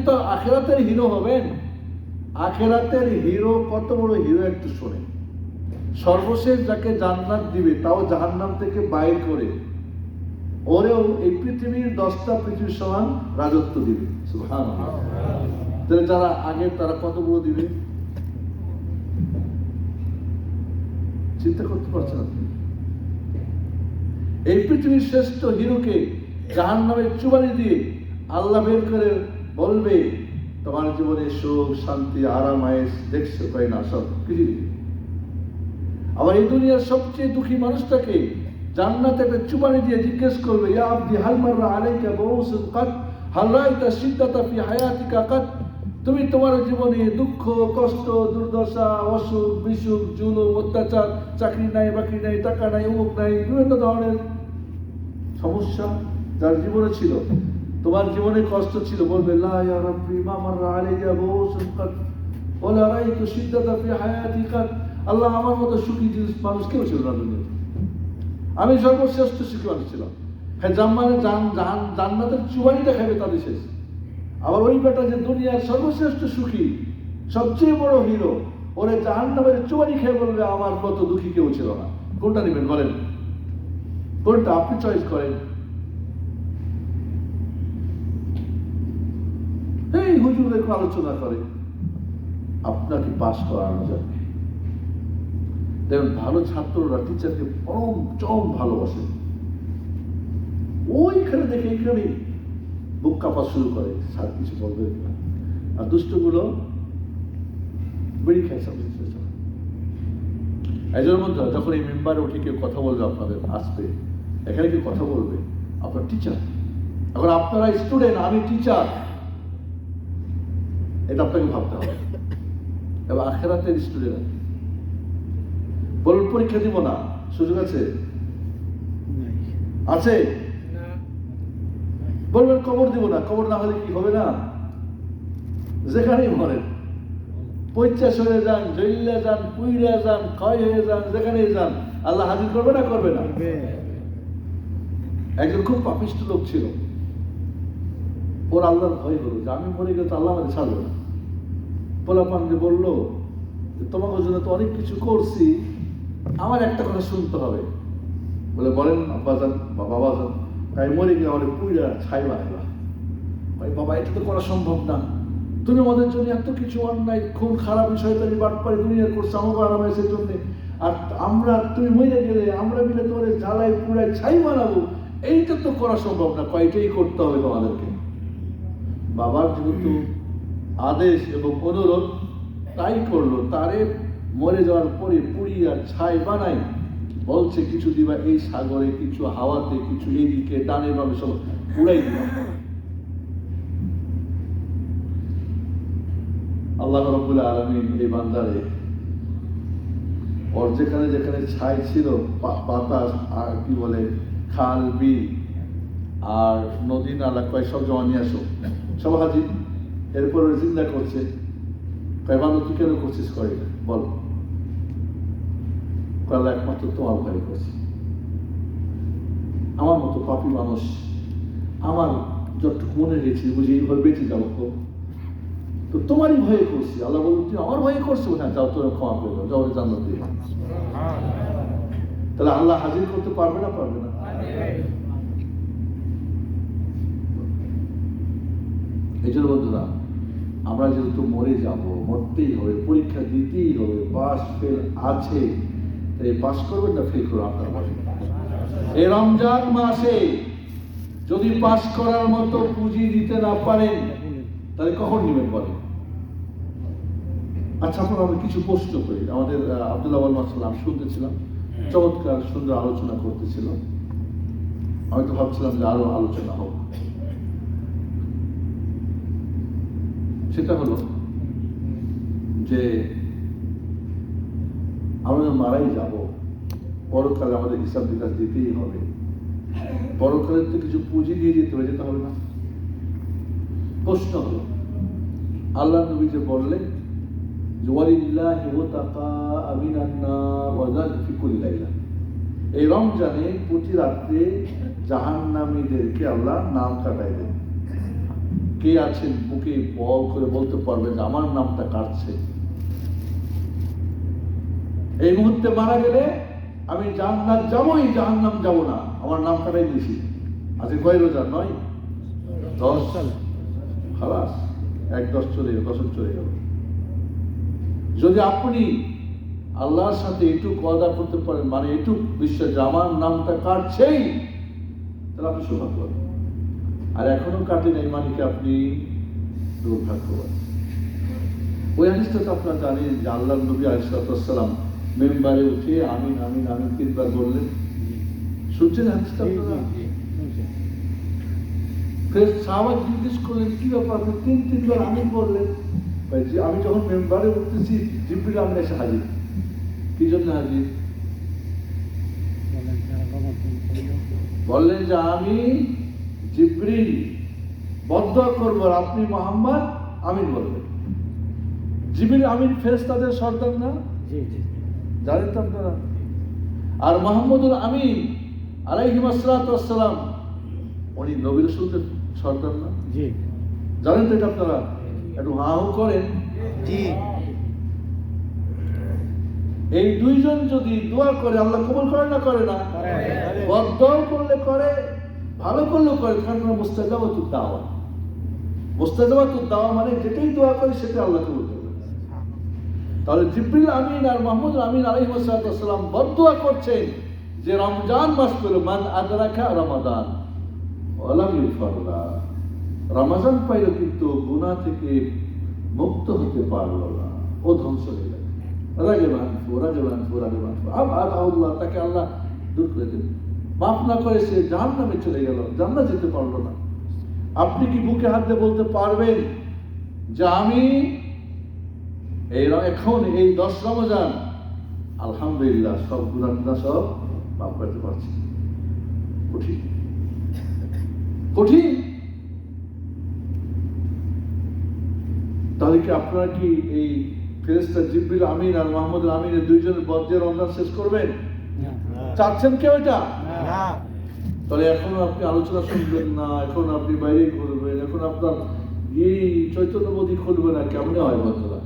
তো আখিরাতের হিরো হবেন। আখিরাতের হিরো কত বড় হিরো একটু শোনেন। সর্বশেষ যাকে জান্নাত দিবে তাও জাহান্নাম থেকে বাইর করে ওরেও এই পৃথিবীর 10টা পৃথিবীর সমান রাজত্ব দিবে। সুবহানাল্লাহ। তাহলে যারা আগে তারা কত বড় দিবে চিন্তা করতে পারছেন আপনি? এই পৃথিবীর শ্রেষ্ঠ হিরোকে জাহান্নামের চুবানি দিয়ে আল্লাহ বের করে বলবে তোমার জীবনে সুখ শান্তি আরাম আয়েশ দেখছো পাই না সব কিছু দিবে। আবার এই দুনিয়ার সবচেয়ে দুঃখী মানুষটাকে জান্নাতে একটা চুবানি দিয়ে জিজ্ঞেস করবে ইয়া আবদি হাল মাররা আলাইকা বুউসুন কাত হাল রাআইতা শিদ্দাতা ফি হায়াতিকা কাত। তুমি তোমার জীবনে দুঃখ কষ্ট দুর্দশা অসুখ বিসুখ জুলুম অত্যাচার চাকরি নাই বাকরি নাই টাকা নাই অমুক নাই বিভিন্ন ধরনের সমস্যা যার জীবনে ছিল, তোমার জীবনে কষ্ট ছিল, বলবে লা ইয়া রাব্বি মা মাররা আলাইয়া বুউসুন কাত ওয়ালা রাআইতু শিদ্দাতা ফি হায়াতি কাত। আল্লাহ আমার মতো সুখী মানুষ কেউ ছিল না দুনিয়াতে, আমি সর্বশ্রেষ্ঠ সুখী মানুষ ছিলাম। হ্যাঁ জান্নাতের চুবানিটা খাবে তাদের শেষ। আবার ওই বেটা যে দুনিয়ার সর্বশ্রেষ্ঠ সুখী সবচেয়ে বড় হিরো ওরে জাহান্নামের চুবানি খেয়ে বলবে আমার মতো দুঃখী কেউ ছিল না। কোনটা নেবেন বলেন? কোনটা আপনি চয়েস করেন? এই হুজুর একটু আলোচনা করে আপনাকে পাস করানো যাবে। দেখুন ভালো ছাত্ররা টিচারকে পরম চরম ভালোবাসে, ওইখানে দেখে এইখানে বুক কাঁপা শুরু করে, স্যার কিছু বলবে না। আর দুষ্টগুলো বেরিয়ে খায় সব কিছু। একজনের মধ্যে যখন এই মেম্বারে উঠে কেউ কথা বলবে আপনাদের আসবে, এখানে কেউ কথা বলবে আপনার টিচার, এখন আপনারা স্টুডেন্ট আমি টিচার, এটা আপনাকে ভাবতে হবে। এবার আখিরাতের স্টুডেন্ট বলুন পরীক্ষা দিব না, সুযোগ আছে? আছে? বলবেন কবর দিব না, কবর না হলে কি হবে না? যেখানেই মরেন, পঞ্চাশ হয়ে যান, জইল্লা যান, পুইরা যান, ক্ষয় হয়ে যান, যেখানেই যান, আল্লাহ হাজির করবে না করবে না? একজন খুব পাপিষ্ঠ লোক ছিল, ওর আল্লাহর ভয় হলো যে আমি মরে গেলে তো আল্লাহ আমাদের ছাড়বে না। পোলাপান যে বললো তোমাকে জন্য তো অনেক কিছু করছি, আমার একটা কথা শুনতে হবে। বলে বলেন আব্বাজান বা বাবাজান, তাই মরে গিয়ে আমাদের পুইরা ছাই বানাইবা। বাবা এটা তো করা সম্ভব না, তুমি আমাদের জন্য এত কিছু অন্যায় খুন খারাপ শয়তানি বাটপারি দুনিয়া করছো আমাকে আরামের জন্য, আর আমরা তুমি মরে গেলে আমরা মিলে তোমার জ্বালাই পুরাই ছাই বানাবো, এইটা তো করা সম্ভব না, কয়টাই করতে হবে তোমাদেরকে। বাবার যেহেতু আদেশ এবং অনুরোধ তাই করলো, তারে মরে যাওয়ার পরে পুড়িয়া ছাই বানাই বলছে কিছু দিবা এই সাগরে, কিছু হাওয়াতে, কিছু এদিকে ডানে বামে সব পুড়াই দিবা। আল্লাহ রাব্বুল আলামিন এই বান্দারে ওর যেখানে যেখানে ছাই ছিল বাতাস আর কি বলে খাল বিল আর নদী নালা কয় সব জমা নিয়ে আসো, সব হাজির। এরপর চিন্তা করছে কয় বান্দা তুই কেন করছিস, করে বল। কয়লা একমাত্র তোমার ভয় করছি, আমার মতো পাপী মানুষ আমার যতটুকু মনে রেখেছি বুঝি এইভাবে বেঁচে যাবো, তো তোমারই ভয়ে করছি। আল্লাহ বলুন তুই আমার ভয়ে করছো, হ্যাঁ যাও তোরা ক্ষমা করে দাও, যাও জান্নাত দিয়ে। তাহলে আল্লাহ হাজির করতে পারবে না পারবে না? এই জন্য বন্ধুরা আমরা যেহেতু মরে যাব, মরতেই হবে, পরীক্ষা দিতেই হবে, পাস ফেল আছে, তাই পাস করবেন না ফেল করবেন আপনার বলেন। এই রমজান মাসে যদি পাস করার মতো পুঁজি দিতে না পারেন তাহলে কখন নেবেন বলেন? আচ্ছা আপনারা আমরা কিছু প্রশ্ন করি। আমাদের আব্দুল্লাহ মাসাল্লাম শুনতেছিলাম, চমৎকার সুন্দর আলোচনা করতেছিল, আমি তো ভাবছিলাম যে আরো আলোচনা হোক। সেটা হলো যে আমরা মারাই যাব, পরকালে আমাদের হিসাব বিকাশ দিতেই হবে, পরকালের তো কিছু পুঁজি দিয়ে যেতে হবে না? প্রশ্ন হলো আল্লাহ নবী যে বললেন এই রমজানে প্রতি রাত্রে জাহান্নামীদেরকে আল্লাহ নাম কাটাই দেন। কে আছেন বুকে বল করে বলতে পারবেন যে আমার নামটা কাটছে? এই মুহূর্তে মারা গেলে আমি জান্নাত যাবই, জাহান্নাম যাব না, আমার নাম কাটাই দিয়েছি। আজকে কয় রোজা? 9, 10, খালাস, 1-10 চলে গেল, 10 চলে গেল। যদি আপনি আল্লাহর সাথে এটুকু ওয়াদা করতে পারেন, মানে এটুকু বিশ্বাস যে আমার নামটা কাটছেই, তাহলে আপনি সৌভাগ্যবান। আর এখনো কাটে নাই, মানে কি আপনি দুর্ভাগ্যবান। ওই হাদিসটা তো আপনারা জানেন যে আল্লাহর নবী আলাইহিস সালাম মেম্বারে উঠে আমিন আমিন আমিন 3 বার বললেন। শুনছেন হাদিসটা আপনারা? ফের সাহাবা জিজ্ঞেস করলেন কি ব্যাপার, আপনি 3 বার আমিন বললেন? যে আমি যখন মেম্বারে উঠতেছি জিবরিল আমিন এসে হাজির। কি জন্য হাজির? বললেন যে আমি জিবরিল বদদুয়া করব, আপনি মুহাম্মদ আমিন বলবেন। জিবরিল আমিন ফেরেশতাদের সর্দার না? জানেন তো আপনারা? আর মুহাম্মদুল আমিন আলাইহিস সালাতু ওয়াস সালাম উনি নবী রাসূলদের সর্দার না? জানেন তো এটা আপনারা? একটু হাহু করেন। এই দুইজন যদি দোয়া করে আল্লাহ কবুল করে না? করে না? বদদুয়া করলে করে, ভালো করলেও করে। কারণ মুস্তাজাবাতুদ দাওয়া, মুস্তাজাবাতুদ দাওয়া মানে যেটাই দোয়া করে সেটা আল্লাহ কবুল করবে। তাহলে জিবরিল আমিন আর মুহাম্মদ আমিন আলাইহিস সালাম বদদুয়া করছেন যে রমজান মাস পেল, মান আদরাকা রমাদান ওয়ালাম ইউফারলা, রমজান পাইল কিন্তু গুনাহ থেকে মুক্ত হতে পারলো না, ও ধ্বংস হয়ে গেল। তাকে আল্লাহ দূর করে দিন, মাফ না করে সে জাহান্নামে চলে গেল, জান্নাত যেতে পারলো না। আপনি কি বুকে হাত দিয়ে বলতে পারবেন যে আমি এখন এই 10 রমজান আলহামদুলিল্লাহ সব গুনাহ সব মাফ করতে পারছি? কঠিন, কঠিন। তাহলে কি আপনারা কি এই ফেরেশতা জিবরিল আমিন আর মুহাম্মদ আমিন এই দুইজনের বদে রমজান শেষ করবেন? চাচ্ছেন কেউ এটা? তাহলে এখন আপনি আলোচনা শুনবেন না, এখন আপনি বাইরে ঘুরবেন, এখন আপনার এই চৈতন্যবোধী খুলবে না, কেমনে হয় বন্ধুরা?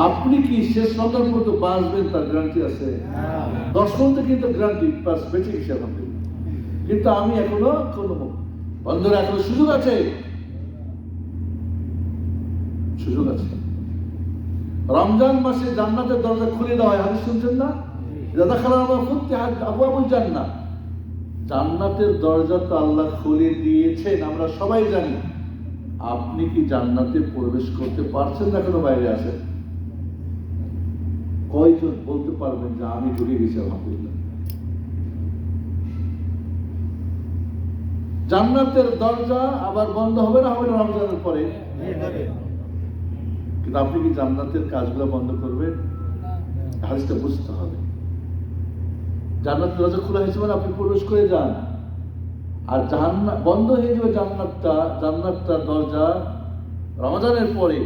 আপনি কি শেষ রমজান পর্যন্ত বাঁচবেন তার গ্যারান্টি আছে? 10 পর্যন্ত কিন্তু গ্যারান্টি, পাস বেঁচে গেছে আলহামদুলিল্লাহ। কিন্তু আমি এখনো বন্ধুরা, এখনো সুযোগ আছে, সুযোগ আছে। রমজান মাসে জান্নাতের দরজা খুলে দেওয়া হয়, হাদিস শুনছেন না? জান্নাতের দরজা তো আল্লাহ খুলে দিয়েছেন, আমরা সবাই জানি। আপনি কি জান্নাতে প্রবেশ করতে পারছেন না? এখনো বাইরে আছেন? কয়জন বলতে পারবেন যে আমি ঢুকে গেছি আলহামদুলিল্লাহ? জান্নাতের দরজা আবার বন্ধ হবে না? হবে না রমজানের পরে? কিন্তু আপনি কি জান্নাতের কাজগুলো বন্ধ করবেন? হাদিসটা বুঝতে হবে। জান্নাতের দরজা খোলা হয়েছে মানে আপনি প্রবেশ করে যান, আর জান্নাত বন্ধ হয়ে যাবে জান্নাতটার দরজা রমজানের পরে,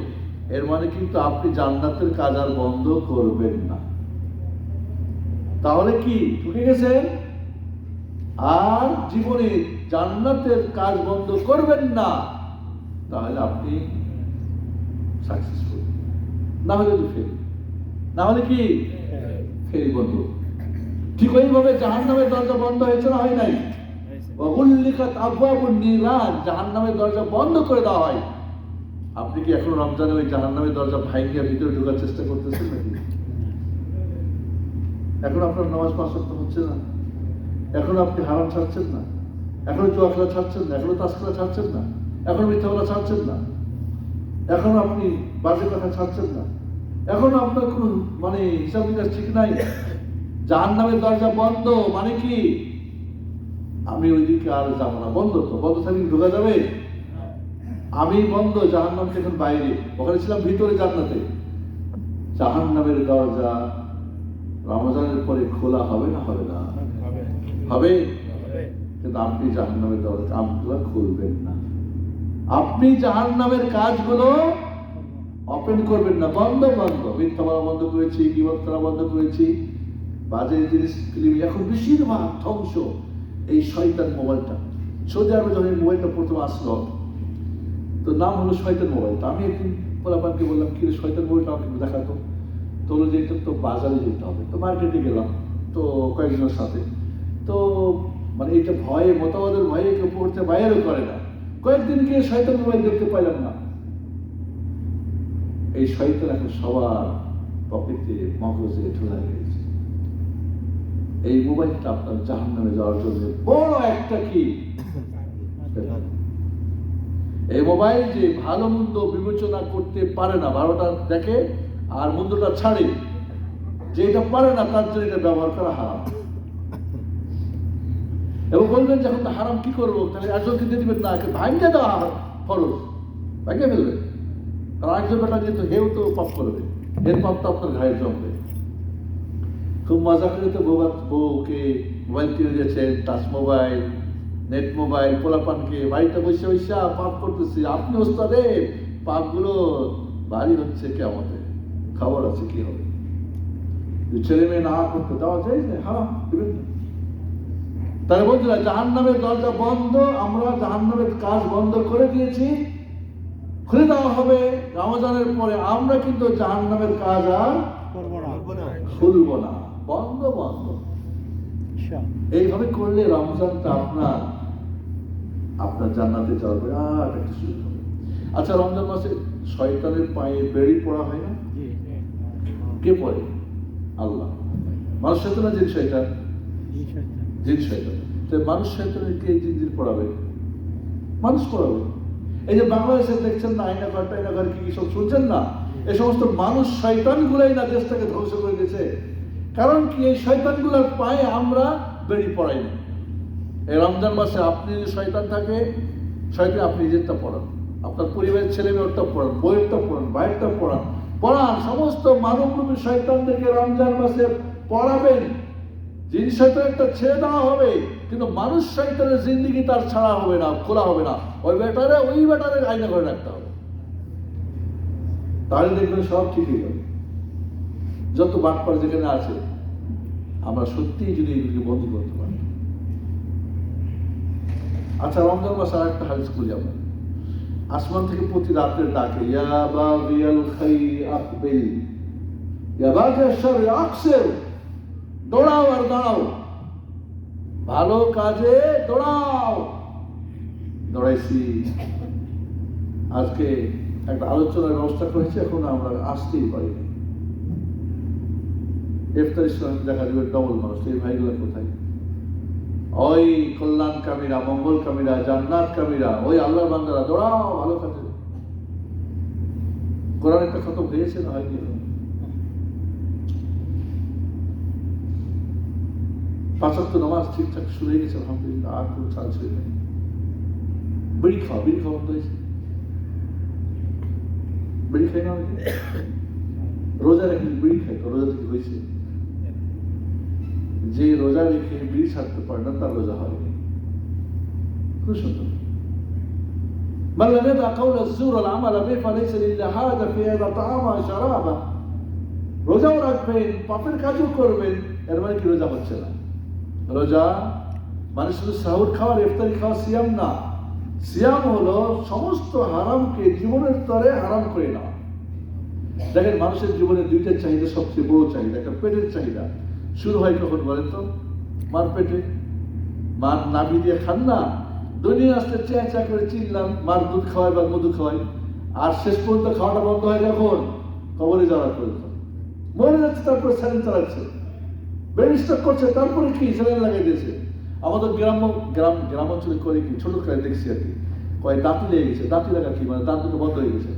এর মানে কিন্তু আপনি জান্নাতের কাজ আর বন্ধ করবেন না। তাহলে কি ঢুকে গেছেন আর জীবনে জান্নাতের কাজ বন্ধ করবেন না, তাহলে আপনি সাকসেসফুল। না হলে তো ফেল, না হলে কি ফেল বন্ধু। ঠিক ওইভাবে জাহান্নামের দরজা বন্ধ হয়েছে না? হয় নাই? ওয়াগুল্লিকাত আবওয়াবুন নিরান, জাহান্নামের দরজা বন্ধ করে দেওয়া হয়। আপনি কি এখন রমজানে ওই জাহান্নামের দরজা ভাঙিয়ে ভিতরে ঢোকার চেষ্টা করতেছেন নাকি? এখন আপনার নামাজ 5 ওয়াক্ত হচ্ছে না, এখন আপনি হারাম ছাড়ছেন না, এখনো জুয়া খেলা ছাড়ছেন না, এখনো তাস খেলা ছাড়ছেন না, এখন মিথ্যা বলা ছাড়ছেন না, এখন আপনি বাজে কথা ছাড়ছেন না, এখন আপনার কোনো মানে হিসাব নিকাশ ঠিক নাই। জাহান্নামের দরজা বন্ধ মানে কি? আমি ওইদিকে আর যাবো না। বন্ধ তো, বন্ধ থাকলে ঢোকা যাবে? আমি বন্ধ, জাহান্নাম এখন বাইরে, ওখানে ছিলাম ভিতরে জান্নাতে। জাহান্নামের দরজা রমজানের পরে খোলা হবে না? হবে না? হবে। কিন্তু আপনি জাহান্নামের দরজা কাজগুলো খুলবেন না, আপনি জাহান্নামের কাজগুলো ওপেন করবেন না, বন্ধ বন্ধ। মিথ্যা বলা বন্ধ করেছি, গীবত করা বন্ধ করেছি, বাজে জিনিস। এখন বেশিরভাগ ধ্বংস এই শয়তান মোবাইলটা। সৌদি আরবে যখন এই মোবাইলটা প্রথম আসলো, তো নাম হলো শয়তান মোবাইল। তো আমি একদিন পোলাপানকে বললাম, কি রে শয়তান মোবাইলটা আমাকে একটু দেখাতো। তো হলো যে এটা তো বাজারে যেতে হবে। তো মার্কেটে গেলাম তো কয়েকজনের সাথে। তো মানে এটা ভয়ে, মতবাদের ভয়ে কেউ পড়তে বাইরেও করে না। কয়েকদিন গিয়ে শয়তান মোবাইল দেখতে পাইলাম না। এই শয়তান এখন সবার পকেটে, মগজে ঢোলা গেছে। এই মোবাইলটা আপনার জাহান্নামে যাওয়ার জন্য বড় একটা কি। এই মোবাইল যে ভালো মন্দ বিবেচনা করতে পারে না, ভালোটা দেখে আর মন্দটা ছাড়ে, যে এটা পারে না তার জন্য এটা ব্যবহার করা হারাম। এবং বলবেন যখন তো হারাম কি করবো, তাহলে একজনকে দিয়ে দিবেন না, ভাঙিয়ে দেওয়া ফরজ, ভাঙিয়ে ফেলবে। কারণ একজন বেটা যেহেতু হেউ তো পাপ করবে, এর পাপ তো আপনার ঘায়ে জমবে। খুব মজা করে তো বউকে মোবাইল কিনে দিয়েছেন, টাচ মোবাইল, নেট মোবাইল, পোলাপানকে বাড়িতে বসে বসে পাপ করতেছি। আপনি ওস্তাদে পাপগুলো ভারী হচ্ছে কেমতে, খবর আছে কি হবে। ছেলে মেয়ে না করতে দেওয়া যায় না, হারাম দিবেন না। তাহলে বন্ধুরা, জাহান্নামের দরজা বন্ধ, আমরা জাহান্নামের কাজ বন্ধ করে দিয়েছি, খুলে দেওয়া হবে রমজানের পরে। আমরা কিন্তু জাহান্নামের কাজ আর খুলব না, বন্ধ বন্ধ। এইভাবে করলে রমজানটা আপনার জান্নাতে যাওয়ার বিরাট একটা সুযোগ হবে। আচ্ছা, রমজান মাসে শয়তানের পায়ে বেড়ি পড়া হয় না? কে পড়ে? আল্লাহ। মানুষ শয়তান না জিন শয়তান? জিন শয়তান। তো মানুষ শয়তানের কে জিন পড়াবে? মানুষ পড়াবে। এই যে বাংলাদেশে দেখছেন না, আয়নাঘর টাইনাঘর কি সব শুনছেন না, এই সমস্ত মানুষ শয়তান গুলাই না দেশটাকে ধ্বংস করে দিয়েছে। কারণ কি, এই শয়তান গুলার পায়ে আমরা বেড়ি পড়াই না। এই রমজান মাসে আপনি যদি শয়তান থাকে, শয়তান আপনি নিজেরটা পড়ান, আপনার পরিবারের ছেলে মেয়েরটা পড়ান, বইয়েরটা পড়ান, ভাইয়েরটা পড়ান, সমস্ত মানবরূপী শয়তানদেরকে রমজান মাসে পড়াবেন। জিন শয়তান একটা ছেড়ে দেওয়া হবে, কিন্তু মানুষ শয়তানের জিন্দিগি তার ছাড়া হবে না, খোলা হবে না। ওই বেটারে আয়না করে রাখতে হবে, তাহলে দেখবেন সব ঠিকই হবে। যত বাটপার যেখানে আছে, আমরা সত্যিই যদি এগুলিকে বন্ধ করতে পারি। আচ্ছা, রমজান মাসে আর একটা হাদিস করি আমরা। আসমান থেকে প্রতি রাতের ডাকে, ইয়া বাগিয়াল খাইরি আকবিল, ইয়া বাগিয়াশ শাররি আকসির, দৌড়াও আর দাঁড়াও, ভালো কাজে দৌড়াও। দৌড়াইছি। আজকে একটা আলোচনার ব্যবস্থা করেছি, এখন আমরা আসতেই পারি। ইফতারের সময় দেখা যাবে ডবল মানুষ। এই ভাইগুলো কোথায়? ওই কল্যাণ কামীরা, মঙ্গল কামীরা, জান্নাত কামীরা, ওই আল্লাহর বান্দারা, দৌড়াও ভালো কাজে। কোরআন একটা খতম হয়েছে না হয়নি? 5 ওয়াক্ত নামাজ ঠিকঠাক শুরু হয়ে গেছে আলহামদুলিল্লাহ, আর কোনো ছাড় ছিল নেই। বিড়ি খাওয়া বন্ধ হয়েছে। বিড়ি খাই না, রোজা রেখে বিড়ি খাই তো রোজা থেকে হয়েছে। যে রোজা রেখে বিড়ি ছাড়তে পারে না তার রোজা হয়নি। খুব সুন্দর। রোজাও রাখবেন, পাপের কাজও করবেন, এর মানে কি রোজা হচ্ছে না? রোজা মানে শুধু সাহুর খাওয়ার, ইফতারি খাওয়া সিয়াম না। সিয়াম হলো সমস্ত হারামকে জীবনের স্তরে হারাম করে না। দেখেন, মানুষের জীবনে দুইটা চাহিদা সবচেয়ে বড় চাহিদা। একটা পেটের চাহিদা, শুরু হয় কখন বলেন তো? মার পেটে। মার নাভি দিয়ে খান না, দুনিয়া আসতে চেঁচা করে চিনলাম, মার দুধ খাওয়ায় বা মধু খাওয়ায়, আর শেষ পর্যন্ত খাওয়াটা বন্ধ হয় যখন কবরে যাওয়ার পর্যন্ত। মরে যাচ্ছে, তারপরে স্যালেন চালাচ্ছে, ব্রেন স্ট্রোক করছে, তারপরে কি স্যালেন লাগিয়ে দিয়েছে। আমাদের গ্রামাঞ্চলে করে কি, ছোট করে দেখছি আর কি, কয় দাঁতি লেগে গেছে। দাঁতি লাগা কি মানে দাঁত দুটো বন্ধ হয়ে গেছে,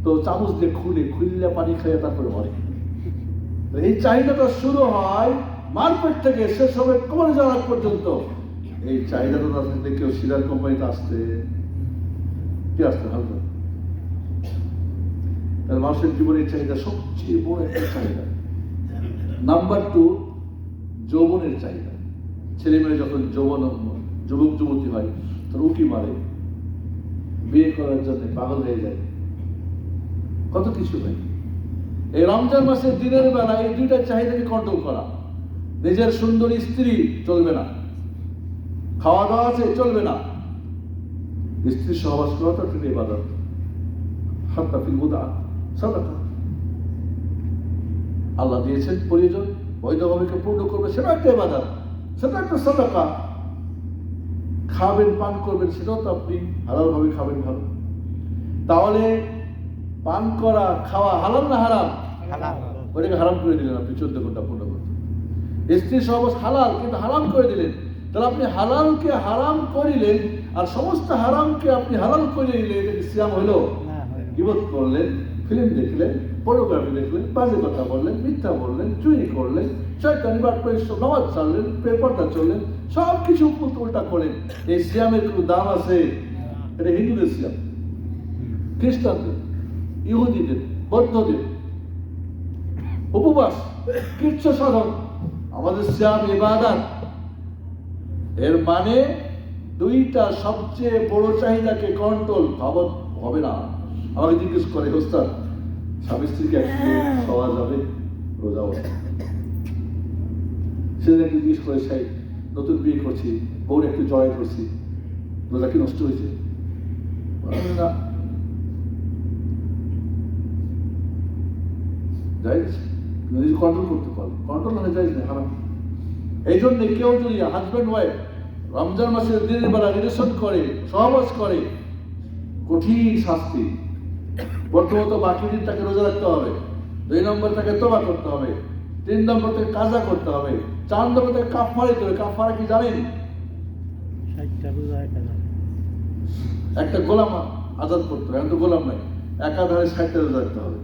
তো চামচ দিয়ে খুললে পানি খাইয়ে তারপরে মরে। এই চাহিদাটা শুরু হয় মারপেট থেকে, শেষ হবে কবরে যাওয়ার পর্যন্ত। এই চাহিদাটা না থাকলে কেউ সিরাজ কোম্পানিতে আসতে হালকা। তাহলে মানুষের জীবনের চাহিদা সবচেয়ে বড় একটা চাহিদা। নাম্বার 2, যৌবনের চাহিদা। ছেলে মেয়ে যখন যুবক যুবতী হয়, তখন উকি মারে, বিয়ে করার জন্য পাগল হয়ে যায়, কত কিছু হয়। এই রমজান মাসের দিনের বেলা এই দুইটা চাহিদাকে কন্ট্রোল করা। নিজের সুন্দরী স্ত্রী চলবে না, খাওয়া দাওয়া আছে চলবে না, স্ত্রী সহবাস করাটা একটা ইবাদত, হাত্তা ফিল মুদা সাদাকা। আল্লাহ দিয়েছেন প্রয়োজন, বৈধভাবে পূর্ণ করবে, সেটা একটা ইবাদত, সেটা একটা সাদাকা। খাবেন, পান করবেন, সেটাও তো আপনি হালালভাবে খাবেন, ভালো। তাহলে পান করা, খাওয়া হালাল না হারাম? ওটাকে হারাম করে দিলেন আপনি 14 ঘন্টা পূর্ণ করতে। স্ত্রী সহবাস হালাল, কিন্তু হারাম করে দিলেন। তাহলে আপনি হালালকে হারাম করিলেন, আর সমস্ত হারামকে আপনি হালাল করে দিলেন। এটা কি সিয়াম হইল? গীবত করলেন, ফিল্ম দেখলেন, পর্নোগ্রাফি দেখলেন, বাজে কথা বললেন, মিথ্যা বললেন, চুরি করলেন, শয়তানি বাট করে নামাজ ছাড়লেন, পর্দা চললেন, সব কিছু উল্টা করলেন। এই সিয়ামের কোনো দাম আছে? এটা হিন্দুদের সিয়াম, খ্রিস্টানদের, ইহুদিদের, বৌদ্ধদের উপবাস, কৃচ্ছ সাধন। আমাদের সিয়াম ইবাদত। এর মানে দুইটা সবচেয়ে বড় চাহিদাকে কন্ট্রোল হবে না। আমাকে জিজ্ঞেস করে, ওস্তাদ স্বামী স্ত্রীকে একসাথে খাওয়া যাবে রোজা অবস্থা? সেদিন একটু জিজ্ঞেস করে, সেই নতুন বিয়ে করছি, বউর একটু জয় করছি, রোজা কি নষ্ট হয়েছে? না, যাই নিজে কন্ট্রোল করতে পারবে, কন্ট্রোল মানে যাই না, হারাম। এই জন্য কেউ যদি হাজব্যান্ড ওয়াইফ রমজান মাসের দিনের বেলা রিলেশন করে, সহবাস করে, কঠিন শাস্তি। প্রথমত বাকি দিন তাকে রোজা রাখতে হবে, 2 নম্বর তাকে তওবা করতে হবে, 3 নম্বর তাকে কাজা করতে হবে, 4 নম্বর তাকে কাফারা দিতে হবে। কাফারা কি জানেন? একটা গোলাম আজাদ করতে হবে। এখন তো গোলাম নাই, একাধারে 60টা রোজা রাখতে হবে,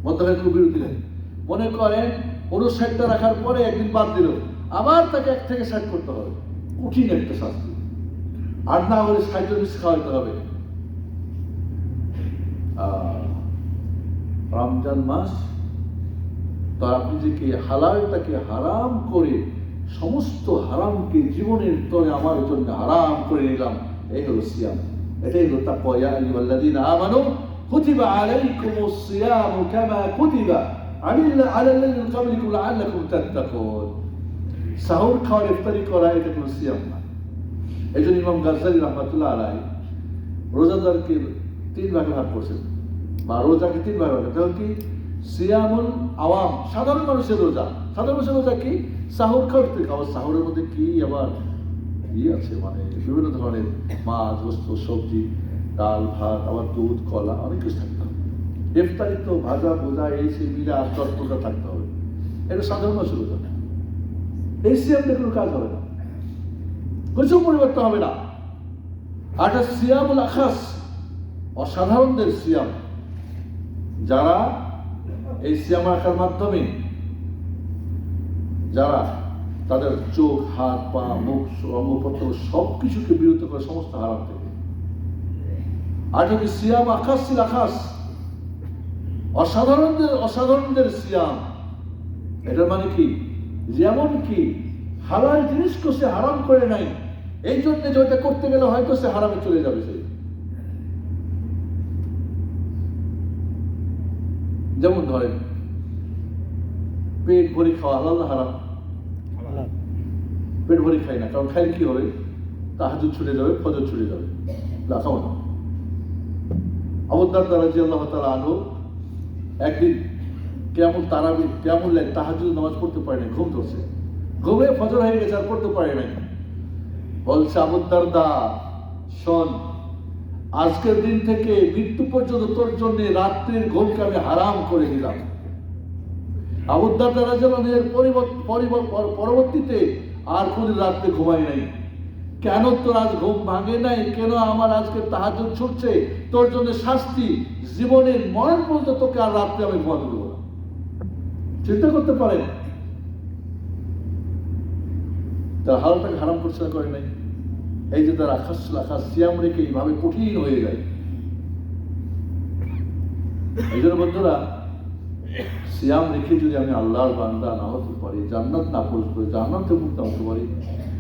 মধ্যখানে কোনো বিরতি নেই। মনে করেন 59টা রাখার পরে একদিন বাদ দিল, আবার তাকে 1 থেকে 60 করতে হবে। কঠিন একটা শাস্তি। আর না হলে 60 মিস খাওয়াইতে হবে। রমজান মাস, তো আপনি যে হালালটাকে হারাম করে সমস্ত হারামকে জীবনের তরে আমার জন্য হারাম করে নিলাম, এই হলো সিয়াম। এটাই হলো তাকওয়া। ইয়া আইয়ুহাল্লাযীনা আমানু কুতিবা আলাইকুমুস সিয়ামু কামা কুতিবা আলাল্লাযীনা মিন ক্বাবলিকুম লাআল্লাকুম তাত্তাকুন। সাহুর খাওয়ার, ইফতারি করা, এটা কোনো সিয়াম না। এই জন্য ইমাম গাজ্জালী রাহমাতুল্লাহ আলাইহি রোজাদারকে 3 ভাগে ভাগ করছেন, বা রোজাকে 3 ভাগে ভাগ করেন। কি? সিয়ামুল আওয়াম, সাধারণ মানুষের রোজা। সাধারণ মানুষের রোজা কি? সাহুর খাওয়াতে খাওয়া। সাহুরের মধ্যে কি আবার কি আছে, মানে বিভিন্ন ধরনের মাছ, গোস্ত, সবজি, ডাল, ভাত, আবার দুধ, কলা, অনেক কিছু থাকতে হবে। ইফতারি তো ভাজা ভোজা, এই সে মিলা চটপটা থাকতে হবে। এটা সাধারণ মানুষের রোজা। এই সিয়ামটা কোনো কাজ হবে না, কিছু পরিবর্তন হবে না। আর সিয়ামুল আখাস, অসাধারণদের সিয়াম। যারা এই সিয়াম রাখার মাধ্যমে যারা তাদের চোখ, হাত, পা, মুখ, অঙ্গপ্রত্যঙ্গ সবকিছুকে বিরত করে সমস্ত হারাম থেকে। আর যদি সিয়াম আখাস আখাস, অসাধারণদের সিয়াম। এটার মানে কি? যেমন কি হালাল জিনিসকে সে হারাম করে নাই, এই জন্য যেটা করতে গেলে হয়তো সে হারামে চলে যাবে। সে যেমন ধরেন পেট ভরে খাওয়া হালাল না হারাম? পেট ভরে খাই না, কারণ খাইলে কি হবে? তাহাজ্জুদ ছুটে যাবে, ফজর ছুটে যাবে, খাও না। আবু দারদা রাদিয়াল্লাহু তাআলা আনহু একদিন কিয়ামুল লাইল, তাহাজ্জুদ নামাজ পড়তে পারে নাই, ঘুম ধরছে, ঘুমে ফজর হয়ে গেছে, আর পড়তে পারে নাই। বলছে, আবু দারদা শোন, আজকের দিন থেকে মৃত্যু পর্যন্ত তোর জন্য রাত্রির ঘুমকে আমি হারাম করে দিলাম। আবু দারদা রাদিয়াল্লাহু আনহু পরবর্তীতে আর কোন রাত্রে ঘুমাই নাই। কেন তোর আজ ঘুম ভাঙে নাই? কেন আমার আজকে তাহাজ্জুদ ছুটছে? তোর জন্য শাস্তি, জীবনের মরণ পর্যন্ত তোকে আর রাত্রে আমি ঘুমাতে দেবো না। চিন্তা করতে পারেন, তার হালটাকে হারাম করছে না, করে নাই। এই যে তার আখাস সিয়াম রেখে এইভাবে কঠিন হয়ে যায়। এই জন্য বন্ধুরা, সিয়াম রেখে যদি আমি আল্লাহর বান্দা না হতে পারি, জান্নাত না পৌঁছতে, জান্নাতে মুক্ত হতে পারি,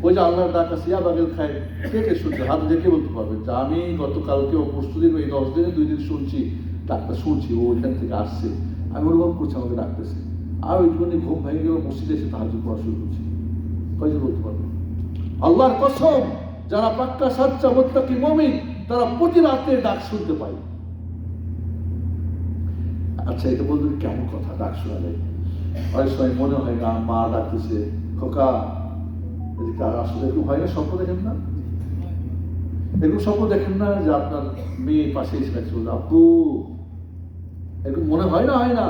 ওই যে আল্লাহর ডাকা সিয়া বাগের খায়, কে শুনছে? হাত দেখে বলতে পারবে যে আমি গতকালকে ও পরশু দিন, এই 10 দিনে 2 দিন শুনছি, ডাক্তার শুনছি, ও ওইখান থেকে আসছে, আমি অনুভব করছি আমাকে ডাকতেছে, আর ওই জন্য ঘুম ভেঙে গেল, মসজিদে এসে তাহাজ্জুদ পড়া শুরু করছি। কয়জন বলতে পারবে? আল্লাহর কসম, যারা পাক্কা সাচ্চা মুত্তাকি মুমিন, তারা প্রতি রাত্রে ডাক শুনতে পায়। আচ্ছা, এটা বলবেন কেমন কথা, ডাক শোনালে? অনেক সময় মনে হয় না মা ডাকতেছে, খোকা এদিকে। আর আসলে এরকম হয় না? স্বপ্ন দেখেন না? এরকম স্বপ্ন দেখেন না যে আপনার মেয়ে পাশে এসে ডাকছে, আব্বু? এরকম মনে হয় না? হয় না?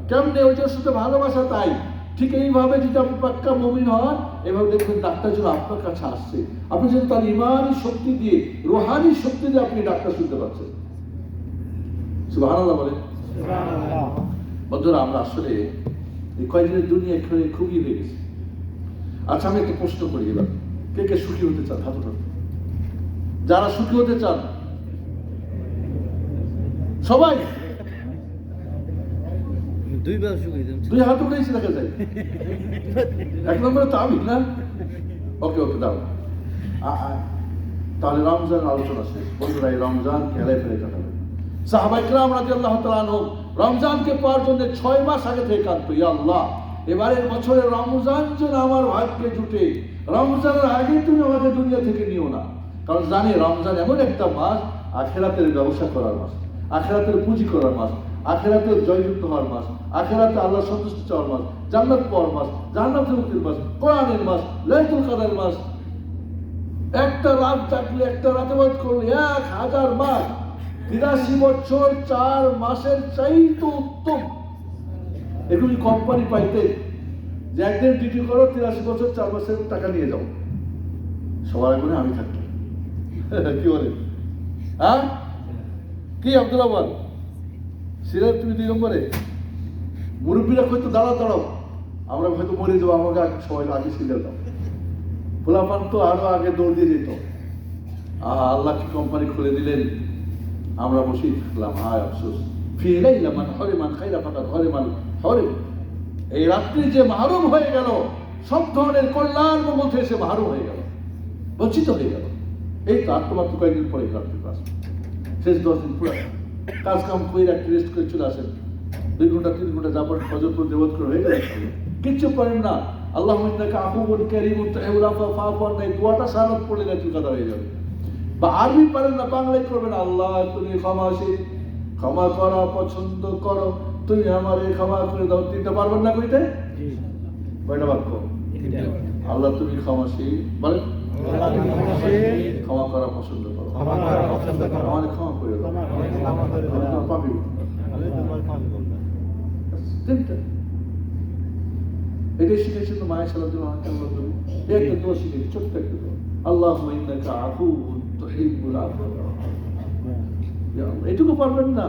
কেমনে? ওই যে সাথে ভালোবাসা। তাই ঠিক এইভাবে যদি আপনি পাক্কা মুমিন হন, এভাবে দেখবেন ডাক্তার যেন আপনার কাছে আসছে, আপনি যেন তার ইমানি শক্তি দিয়ে, রুহানি শক্তি দিয়ে আপনি ডাক্তার শুনতে পাচ্ছেন। সুবহানাল্লাহ বলেন। বন্ধুরা, আমরা আসলে এই কয়েকদিনের দুনিয়া খুবই হয়ে গেছে। আচ্ছা, আমি একটা প্রশ্ন করি এবার, কে কে সুখী হতে চান? হাত উঠান। যারা সুখী হতে চান সবাই দুই হাত উঠেছি, দেখা যায়। এক নম্বরে তো আমি না। ওকে ওকে, দাও। তাহলে রমজান আলোচনা শেষ। বন্ধুরা, এই রমজান খেলায় ফেলে কাটাবে। সাহাবায়ে কেরাম রাদিয়াল্লাহু তাআলা আনহুম রমজানকে পাওয়ার জন্য 6 মাস আগে থেকে কাঁদতো, ইয়া আল্লাহ, এবারের বছরে রমজান যেন আমার ভাগ্যে জুটে। রমজানের আগে তুমি আমাকে দুনিয়া থেকে নিও না। কারণ জানি রমজান এমন একটা মাস, আখিরাতের ব্যবসা করার মাস, আখিরাতের পুঁজি করার মাস, আখিরাতের জয়যুক্ত হওয়ার মাস, আখিরাতে আল্লাহ সন্তুষ্টি চাওয়ার মাস, জান্নাত পাওয়ার মাস, জাহান্নাম থেকে মুক্তির মাস, কোরআনের মাস, লাইলাতুল কদরের মাস। একটা রাত জাগলে, একটা রাতে বাদ করলে 1000 মাস, 83 বছর 4 মাসের চাইতে উত্তম। এগুলি কোম্পানি পাইতে যে একদিন ডিউটি করো, 83 বছর 4 মাসের টাকা নিয়ে যাও। সবার আগুনে আমি থাকতাম। কি বলে? হ্যাঁ, কি আব্দুল আওয়াল সিরাজ, তুমি 2 নম্বরে। মুরব্বীরা হয়তো দাঁড়াও দাঁড়াও, আমরা হয়তো মরে যাবো, আমাকে সবাই আগে সিরিয়াল দাও। পোলাপান তো আরো আগে দৌড় দিয়ে যেত। আল্লাহ কি কোম্পানি খুলে দিলেন, আমরা বসেই থাকলাম। হায় আফসোস, মান হরে মান খাইরা ফাঁকা হরে মান হরে। এই রাত্রি যে মাহরুম হয়ে গেল, সব ধরনের কল্যাণ মঙ্গল থেকে সে মাহরুম হয়ে গেল, বঞ্চিত হয়ে গেল। এই তো আর তোমার তো কয়েকদিন পরে রাত্রি ক্লাস, শেষ 10 দিন পুরো কাজ কাম করে একটা রেস্ট করে চলে আসেন। 2 ঘন্টা 3 ঘন্টা যাবার ফজর করে দেবত করে হয়ে গেল, কিচ্ছু পারেন না। আল্লাহুম্মা ইন্নাকা আফুউন কারীমুন তুহিব্বুল আফওয়া ফা'ফু আন্না, এই দোয়াটা সারাত পড়লে লাইলাতুল কদর হয়ে যাবে। বা আরবি পারেন না, বাংলায় করবেন, আল্লাহ তুমি ক্ষমাশীল, ক্ষমা করা পছন্দ করো, তুমি আমারে ক্ষমা করে দাও। 3টা পারবেন না কইতে? কয়টা বাক্য? আল্লাহ তুমি ক্ষমাশীল, বলেন ক্ষমা করা পছন্দ করো, আমাদের ক্ষমা করে দাও, পাপি। 3টা এটাই শিখেছেন তো মায়ের সালাত দিল। একটা দোয়া শিখেছি, ছোট্ট একটা দোয়া, আল্লাহুম্মা ইন্নাকা আফুউন তুহিব্বুল আফওয়া। এটুকু পারবেন না?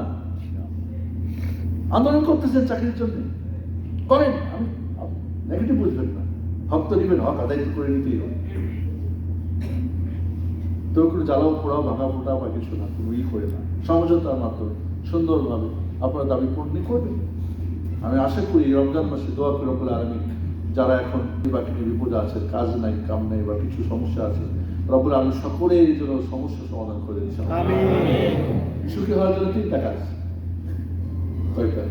আন্দোলন করতেছেন চাকরির জন্য, করেন। আমি নেগেটিভ বুঝবেন না, হক তো নিবেন, হক আদায় করে নিতেই হবে। তো কোনো জ্বালাও পোড়াও ভাঙা ফোটা বা কিছু না, কোনো করে না, সমঝোতার মাধ্যমে সুন্দরভাবে আপনার দাবি পূর্ণ করবেন। আমি আশা করি রমজান মাসে দোয়া করে রব্বুল আলামিন যারা এখন বিপদে আছে, কাজ নাই, কাম নাই বা কিছু সমস্যা আছে, রব্বুল আলামিন সকলের জন্য সমস্যা সমাধান করে দিচ্ছেন। সুখী হওয়ার জন্য 3টা কাজ। কয়টা?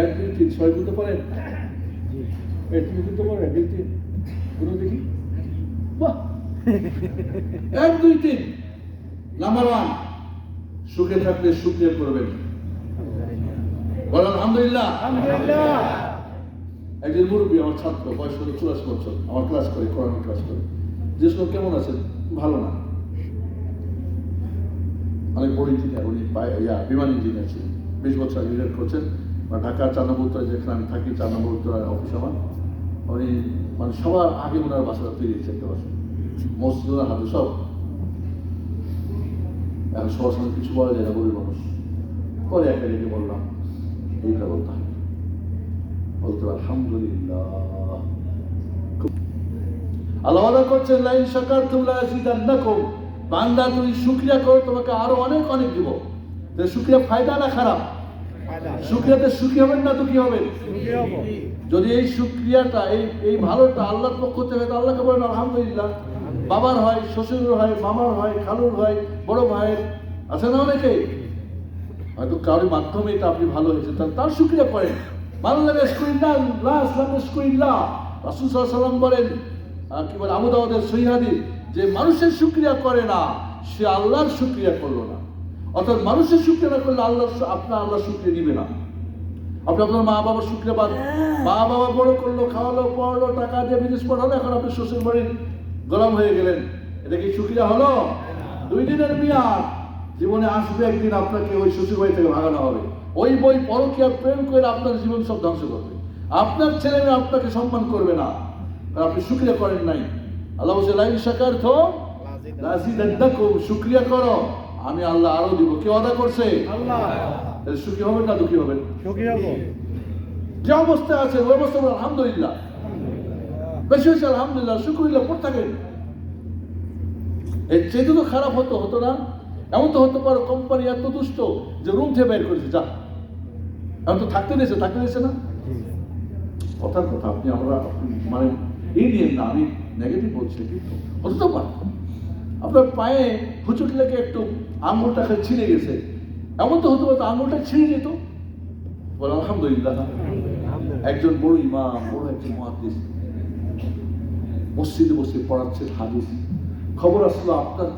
1 2 3 6 বলতে পারেন? তুমি বলতে পারেন? 1 2 3 কোনো দেখি, বাহ। 1 2 3 নাম্বার 1, সুখে থাকলে শুকরিয়া করবেন, বলেন আলহামদুলিল্লাহ। একজন মুরব্বী, আমার ছাত্র, বয়স হলো 84 বছর, আমার ক্লাস করে, কোরআন ক্লাস করে। জিজ্ঞেস করলাম কেমন আছেন? ভালো না। অনেক বড় ইঞ্জিনিয়ার, উনি বিমান ইঞ্জিনিয়ার ছিলেন, 20 বছর আগে রিটায়ার করছেন। ঢাকার 4 নম্বর উত্তরায়, যেখানে আমি থাকি, 4 নম্বর উত্তরায় অফিস আমার। উনি মানে সবার আগে ওনার বাসাটা তৈরি হয়েছে, একটা বাসা, মসজিদ ওনার হাতে সব। এখন সবার সঙ্গে কিছু বলা যায় না, গরিব মানুষ। পরে একা রেখে বললাম, এইটা বলতে হবে, বলতে আলহামদুলিল্লাহ। আল্লাহ ওয়াদা করছেন, লাইন শাকারতুম লাযিদান্নাকুম, বান্দা তুমি শুকরিয়া করো, তোমাকে আরো অনেক অনেক দিব। তো শুকরিয়া ফায়দা না খারাপ? শুকরিয়াতে সুখী হবেন না তো কি হবেন? যদি এই শুকরিয়াটা, এই ভালোটা আল্লাহর পক্ষ থেকে, তো আল্লাহকে বলেন আলহামদুলিল্লাহ। বাবার হয়, শ্বশুরের হয়, মামার হয়, খালুর হয়, বড় ভাইয়ের আছে না অনেকে, হয়তো কারোর মাধ্যমে এটা আপনি ভালো হয়েছে, তার শুকরিয়া করেন। রাসূল সাল্লাল্লাহু আলাইহি ওয়াসাল্লাম বলেন, কি বলে আবু দাউদের সহিহ হাদিস, যে মানুষের শুকরিয়া করে না, সে আল্লাহর শুকরিয়া করলো না। অর্থাৎ মানুষের শুকরিয়া না করলে আল্লাহ শুকরিয়া নিবে না। আপনি আপনার মা বাবার শুকরিয়া বাদ, মা বাবা বড় করলো, খাওয়ালো, পড়ালো, টাকা দিয়ে বিদেশ পাঠালো, এখন আপনি শ্বশুর বাড়ির গোলাম হয়ে গেলেন, এটা কি শুকরিয়া হলো? 2 দিনের মেয়াদ, জীবনে আসবে একদিন আপনাকে ওই শ্বশুর বাড়ি থেকে ভাগানো হবে। ওই বই পরকীয়া প্রেম করে আপনার জীবন সব ধ্বংস করবে। আপনার ছেলেরা আপনাকে সম্মান করবে না, কারণ আপনি শুকরিয়া করেন নাই। আল্লাহ বলছে লাইন শাকারতুম লাযিদান্নাকুম, শুকরিয়া করো আমি আল্লাহ আরো দিব। কে ওয়াদা করছে? আল্লাহ। তাহলে সুখী হবেন না দুঃখী হবেন? সুখী হব। যে অবস্থায় আছে ওই অবস্থা আলহামদুলিল্লাহ, বেশি হয়েছে আলহামদুলিল্লাহ, শুকরিয়া পড়ে থাকেন। এর চেয়ে তো খারাপ হতো না। এমন তো হতে পারে কোম্পানি এত দুষ্ট যে রুম থেকে বের করেছে, যা এমন তো থাকতে দিয়েছে না। কথার কথা আপনি মানে এই নিয়ে না, আমি নেগেটিভ বলছি, কিন্তু হতে তো পারে আপনার পায়ে হুচুট লেগে একটু আঙুলটা ছিঁড়ে গেছে, এমন তো হতে পারতো আঙুলটা ছিঁড়ে যেত, বলে আলহামদুলিল্লাহ। একজন বড় ইমাম, বড় একজন মুহাদ্দিস মসজিদে বসে পড়াচ্ছেন হাদিস, খবর আসলো আপনার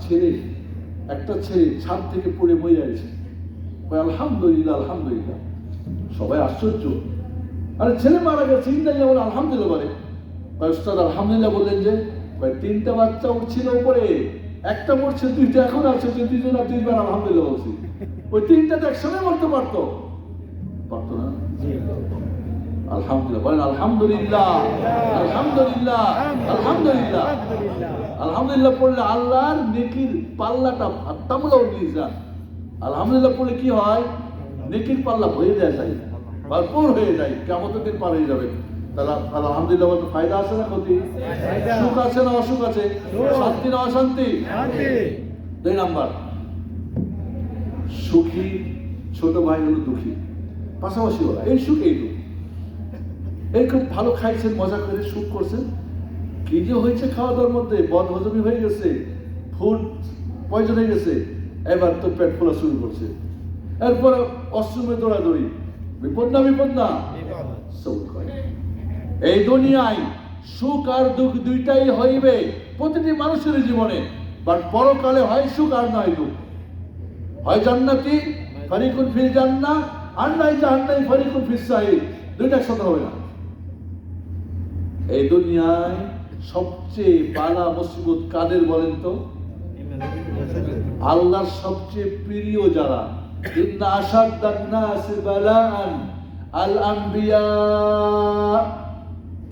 একটা ছেলে ছাদ থেকে পড়ে মরে গেছে। আলহামদুলিল্লাহ আলহামদুলিল্লাহ। সবাই আশ্চর্য, আরে ছেলে মারা গেছে, বলে আলহামদুলিল্লাহ বলে। উস্তাদ আলহামদুলিল্লাহ বললেন যে 3টা বাচ্চা উঠছিল উপরে, একটা মরছে, 2টা এখন আছে, যে 2জন আর 2বার আলহামদুলিল্লাহ বলছি। ওই 3টা তো একসঙ্গে মরতে পারতো না? আলহামদুলিল্লাহ বলেন, আলহামদুলিল্লাহ আলহামদুলিল্লাহ আলহামদুলিল্লাহ। আলহামদুলিল্লাহ পড়লে আল্লাহর নেকির পাল্লাটা তামলাও মিজান। আলহামদুলিল্লাহ পড়লে কি হয়? নেকির পাল্লা হয়ে যায়, ভরপুর হয়ে যায়, কিয়ামতের দিন পার হয়ে যাবে। তাহলে আলহামদুলিল্লাহ বলতে ফায়দা আছে না ক্ষতি? সুখ আছে না অসুখ আছে? শান্তি না অশান্তি? 2 নাম্বার, সুখী ছোট ভাই হলো দুঃখী, পাশাপাশি ওরা এই সুখ এই দুঃখ। এই খুব ভালো খাইছেন, মজা করে সুখ করছেন, কি যে হয়েছে খাওয়া দাওয়ার মধ্যে, বদ হজমি হয়ে গেছে, ফুড পয়জন হয়ে গেছে, এবার তো পেট ফোলা শুরু করছে, এরপরে অশ্রমে দৌড়াদৌড়ি, বিপদ না? এই দুনিয়ায় সুখ আর দুঃখ দুইটাই হইবে প্রতিটি মানুষের জীবনে, বাট পরকালে হয় সুখ আর নয় দুঃখ। হয় জান্নাতি ফারিকুন ফিল জান্নাহ, আর নয় জাহান্নামী ফারিকুন ফিস সাঈর। দুইটা একসাথে হবে না। এই দুনিয়ায় সবচেয়ে বালা মুসিবত কাদের বলেন তো? আল্লাহর সবচেয়ে প্রিয় যারা। ইন্না আশাদ্দান নাসি বালাআন আল আনবিয়া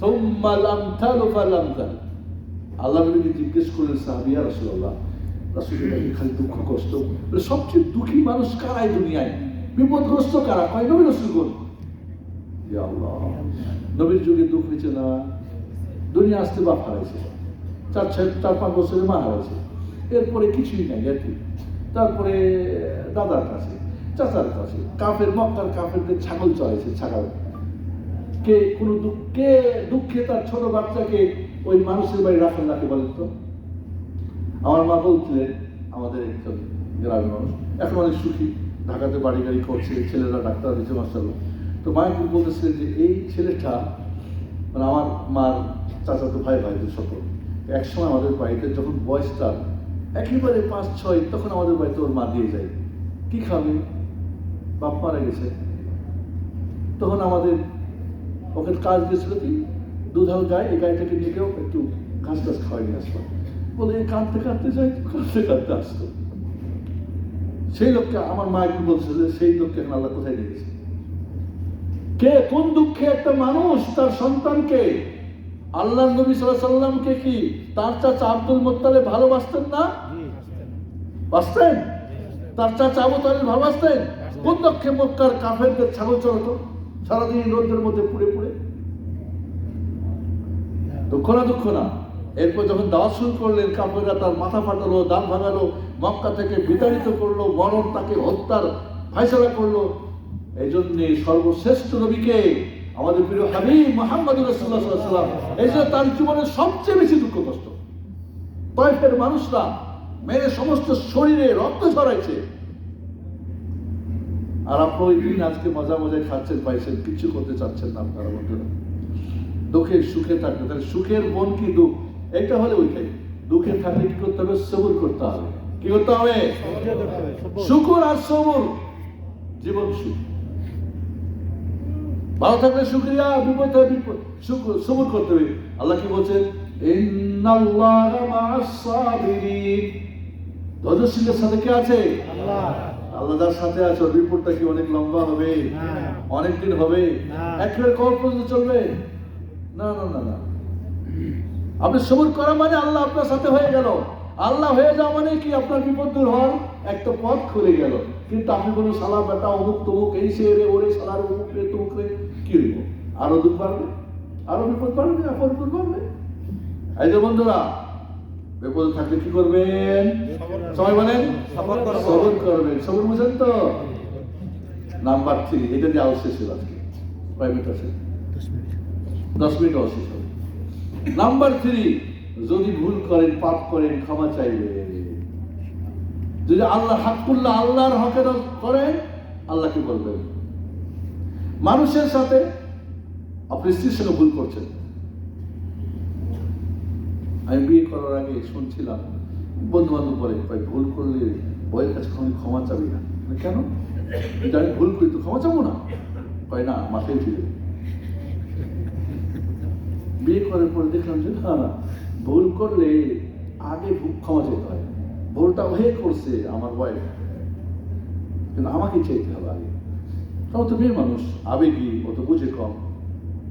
থুম্মা আল আমসালু ফাল আমসাল। আল্লাহ নবীকে জিজ্ঞেস করলেন সাহাবীরা, রাসূলুল্লাহ, রাসূলুল্লাহ খালি দুঃখ কষ্ট, সবচেয়ে দুঃখী মানুষ কারা এই দুনিয়ায়? বিপদগ্রস্ত কারা? কয় নবী রাসূলগণ। ইয়া আল্লাহ, নবীর যুগে দুঃখ হয়েছে না? দুনিয়া আসতে বাপ হারাইছে, 4-5 বছরে মা হারাইছে, এরপরে কিছুই নাই আর কি। তারপরে দাদার কাছে, চাচার কাছে, মক্কার কাফেরদের ছাগল চড়াইছে, ছাগল। কে কোনো দুঃখে তার ছোট বাচ্চাকে ওই মানুষের বাড়ি রাখে বলেন তো? আমার মা বলছিলেন, আমাদের একজন গ্রামের মানুষ, এখন অনেক সুখী, ঢাকাতে বাড়ি গাড়ি করছে, ছেলেরা ডাক্তার হয়েছে মাশাআল্লাহ। তো মায়ের বলতেছিলেন যে এই ছেলেটা, মানে আমার মার চাচাতো ভাইদের সকল, একসময় আমাদের বাড়িতে যখন বয়সটা একেবারে 5-6, তখন আমাদের বাড়িতে ওর মা দিয়ে যায়। কি খাবে? বাপ মারা গেছে। তখন আমাদের ওকে কাজ দিয়েছিল কি, দুধাল গায়ে, এই গাড়িটাকে নিয়ে গিয়েও একটু ঘাস খাওয়াই নিয়ে আসলাম বলে, কাঁদতে যাই, কাঁদতে আসতো। সেই লোককে আমার মা একটু বলছে যে সেই লোককে এখন আল্লাহ কোথায় রেখেছে? কে কোন দুঃখে একটা মানুষ তার সন্তানকে, আল্লাহ নবী সাল্লাল্লাহু আলাইহি সাল্লামকে কি তার চাচা আব্দুল মুত্তালিব ভালোবাসতেন না? বাসতেন। তার চাচা আবু তালিব ভালোবাসতেন। কোন দুঃখে মক্কার কাফেরদের ছাগল চড়াতো সারাদিন রোদের মধ্যে পুড়ে দুঃখ না। এরপর যখন দাওয়াত শুরু করলেন, কাফেররা তার মাথা ফাটালো, দাঁত ভাঙালো, মক্কা থেকে বিতাড়িত করলো, মরণ তাকে হত্যার ফায়সালা করলো। এই জন্যে সর্বশ্রেষ্ঠ নবীকে, আমাদের প্রিয় হাবিব মুহাম্মদুর রাসূলুল্লাহ সাল্লাল্লাহু আলাইহি ওয়াসাল্লাম, এই যে তার জীবনের সবচেয়ে বেশি দুঃখ কষ্ট, তায়েফের মানুষরা মেরে সমস্ত শরীরে রক্ত ঝরাইছে, আর আপনি ওই দিন আজকে মজায় খাচ্ছেন, পাইছেন, কিছু করতে চাচ্ছেন না। আপনারা বন্ধুরা দুঃখে সুখে থাকবে, তাহলে সুখের বোন কি দুঃখ, এটা হলে ওইটাই। দুঃখে থাকলে কি করতে হবে? সবর করতে হবে। কি করতে হবে? শুকর আর সবর, জীবন সুখ। ভালো থাকলে শুকরিয়া, বিপদ থাকলে সবর করতে হবে। আল্লাহ কি বলছেন? ইন্নাল্লাহা মা'আস সাবিরিন। ধৈর্যশীলদের সাথে কে আছে? আল্লাহ। আল্লাহ যার সাথে আছে ওর বিপদটা কি অনেক লম্বা হবে? অনেক দিন হবে? একেবারে কবর পর্যন্ত চলবে? না না না না। আপনি সবর করা মানে আল্লাহ আপনার সাথে হয়ে গেল। আল্লাহ হয়ে যাওয়া মানে কি আপনার বিপদ দূর হওয়ার একটা পথ খুলে গেল। কিন্তু আপনি কোনো শালা বেটা অমুক তমুক এই সে রে ওরে শালার অমুক রে তমুক রে, কি হইব? আরো দুঃখ বাড়বে, আরো বিপদ বাড়বে, আপদ দূর বাড়বে। এই যে বন্ধুরা, বিপদ থাকলে কি করবেন? সবাই বলেন সবর করবেন। সবর বুঝেন তো? নাম্বার 3, এটা দিয়ে আউট শেষ হলো আজকে। কয় মিনিট আছে? 10 মিনিট আউট শেষ হবে। নাম্বার 3, যদি ভুল করেন, পাপ করেন, ক্ষমা চাইবে। যদি আল্লাহ হাক্কুল্লাহ, আল্লাহর হকের করেন, আল্লাহ কি বলবেন? মানুষের সাথে আপনি স্ত্রীর সঙ্গে ভুল করছেন। আমি বিয়ে করার আগে শুনছিলাম বন্ধু বান্ধব বলে, ভুল করলে বইয়ের কাছে ক্ষমা চাবি না। কেন? আমি ভুল করি তো ক্ষমা চাবো না? কয় না, মাথায় ফিরে। বিয়ে করার পরে দেখলাম যে না, ভুল করলে আগে ক্ষমা চাইতে হয়। ভুলটা হয়ে করছে আমার ওয়াইফ, কিন্তু আমাকে চাইতে হবে আগে। তাও তো মেয়ে মানুষ, আবেগী, অত বুঝে কম।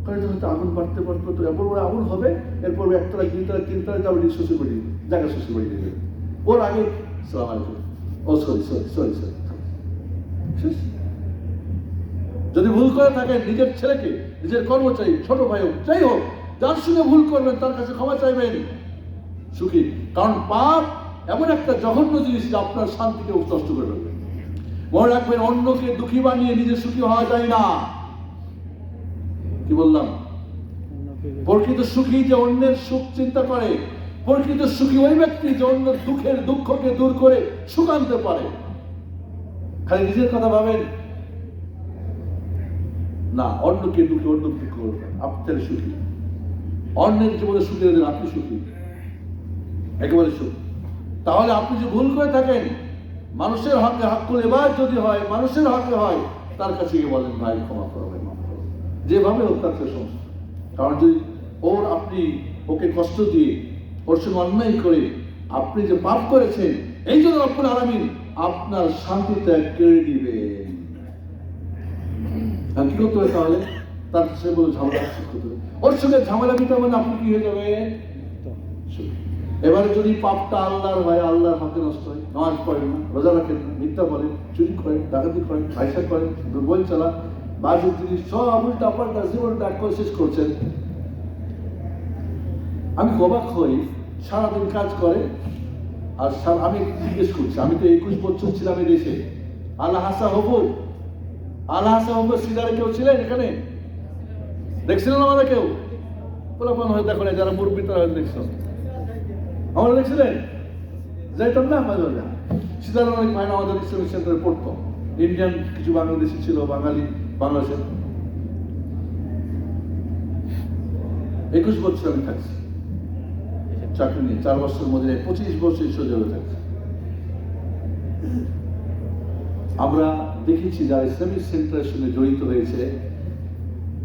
হয়তো আগুন বাড়তে পারতো, তো এরপর ওরা আগুন হবে, এরপর একতলা 2 তলা 3 তলা যাবে, শ্বশুর বাড়ি জায়গা শ্বশুর বাড়ি দেবে। ওর আগে সালাম আলাইকুম, ও সরি সরি সরি সরি। যদি ভুল করে থাকেন, নিজের ছেলেকে, নিজের কর্মচারী, ছোট ভাই হোক, যাই হোক, যার সঙ্গে ভুল করবেন তার কাছে ক্ষমা চাইবেন, সুখী। কারণ পাপ এমন একটা জঘন্য জিনিস যে আপনার শান্তিকে নষ্ট করে ফেলবে। মনে রাখবেন, অন্যকে দুঃখী বানিয়ে নিজে সুখী হওয়া যায় না। কি বললাম? প্রকৃত সুখী যে অন্যের সুখ চিন্তা করে। প্রকৃত সুখী ওই ব্যক্তি যে অন্যের দুঃখকে দূর করে সুখ আনতে পারে। খালি নিজের কথা ভাবেন না, অন্যকে দুঃখী, অন্য দুঃখ করবেন, আপনি সুখী। অন্যের জীবনে সুখী হলেন আপনি সুখী, একেবারে সুখ। তাহলে আপনি যে ভুল করে থাকেন, মানুষের হকে হাক্কুল ইবাদ যদি হয়, মানুষের হকে হয়, তার কাছে গিয়ে বলেন, ভাই ক্ষমা করবেন, মাফ করবেন, যেভাবে হোক তার কাছে সমস্যা। কারণ যদি আপনি ওকে কষ্ট দিয়ে, ওর সঙ্গে অন্যায় করে আপনি যে পাপ করেছেন, এই জন্য রব্বুল আলামিন আপনার শান্তিটা কেড়ে দিবেন। কি করতে হবে তাহলে? তার কাছে বলে ঝামেলা করতে হবে। ওর সঙ্গে ঝামেলা দিতে মানে আপনি কি হয়ে যাবে? এবারে যদি পাপটা আল্লাহর হয়, আল্লাহর হাতে নষ্ট হয়, নামাজ পড়েন না, রোজা রাখেন না, মিথ্যা বলেন, চুরি করেন, ডাকাতি করেন, পয়সা করেন, বই চালান, বাজে জিনিস সব উল্টা পাল্টা জীবনটা শেষ করছেন। আমি অবাক হই, সারাদিন কাজ করে আর আমি জিজ্ঞেস করছি, আমি তো 21 বছর ছিলাম এই দেশে। আল্লাহ হাসা হবু সিজারে কেউ ছিলেন এখানে? দেখছিলেন আমাদের কেউ? পোলাপান হয়ে দেখো না, যারা মুরব্বী তারা হয়তো দেখছো। আমরা দেখছিলেন? যাইতাম না মাঝে মাঝে। সিজার অনেক মাইনা আমাদের ইসলামিক সেন্টারে পড়তো। ইন্ডিয়ান কিছু বাংলাদেশি ছিল, বাঙালি, বাংলাদেশের। 21 বছর আমি থাকছি চাকরি নিয়ে, 4 বছর মধ্যে 25 বছর সোজা হয়ে থাকছি। আমরা দেখেছি যারা ইসলামিক সেন্টারের সঙ্গে জড়িত হয়েছে,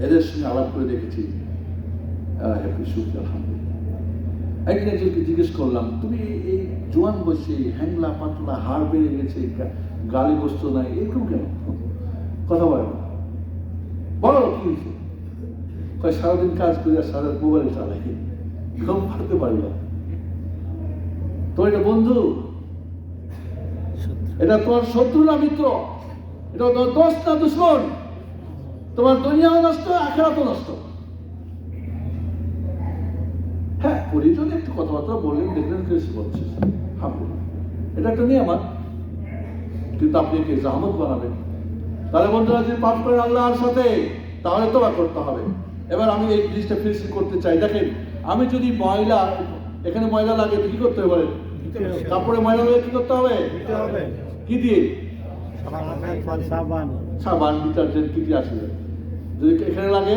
এদের সঙ্গে আলাপ করে দেখেছি, হ্যাপি সুখ, আলহামদুলিল্লাহ। একদিন একজনকে জিজ্ঞেস করলাম, তুমি এই জোয়ান বসে হ্যাংলা পাতলা, হাড় বেড়ে গেছে, গালি বসত নাই, এরকম কেন? কথা বলে না, বলো কি হয়েছে? সারাদিন কাজ করি আর সারা মোবাইল চালাই, ঘুম পাড়তে পারি না। তো এটা বন্ধু, এটা তোমার শত্রু না মিত্র? এটা তোমার দোস্ত না দুশ্মন? তোমার দুনিয়াও নষ্ট, আখিরাতও নষ্ট। হ্যাঁ, পরিজনে একটু কথাবার্তা বললেন, দেখলেন কেসে বলছে, এটা একটা নিয়ামত, কিন্তু আপনি একে জাহামত বানাবেন। তাহলে বন্ধুরা, যদি পাপ করেন আল্লাহর সাথে, তাহলে তোবা করতে হবে। এবার আমি এই জিনিসটা ফিনিশিং করতে চাই। দেখেন, আমি যদি ময়লা, এখানে ময়লা লাগে, কি করতে হবে বলেন? কাপড়ে ময়লা লাগে কি করতে হবে? কি দিয়ে? সাবান, ডিটারজেন্ট, কি দিয়ে আসবে? যদি এখানে লাগে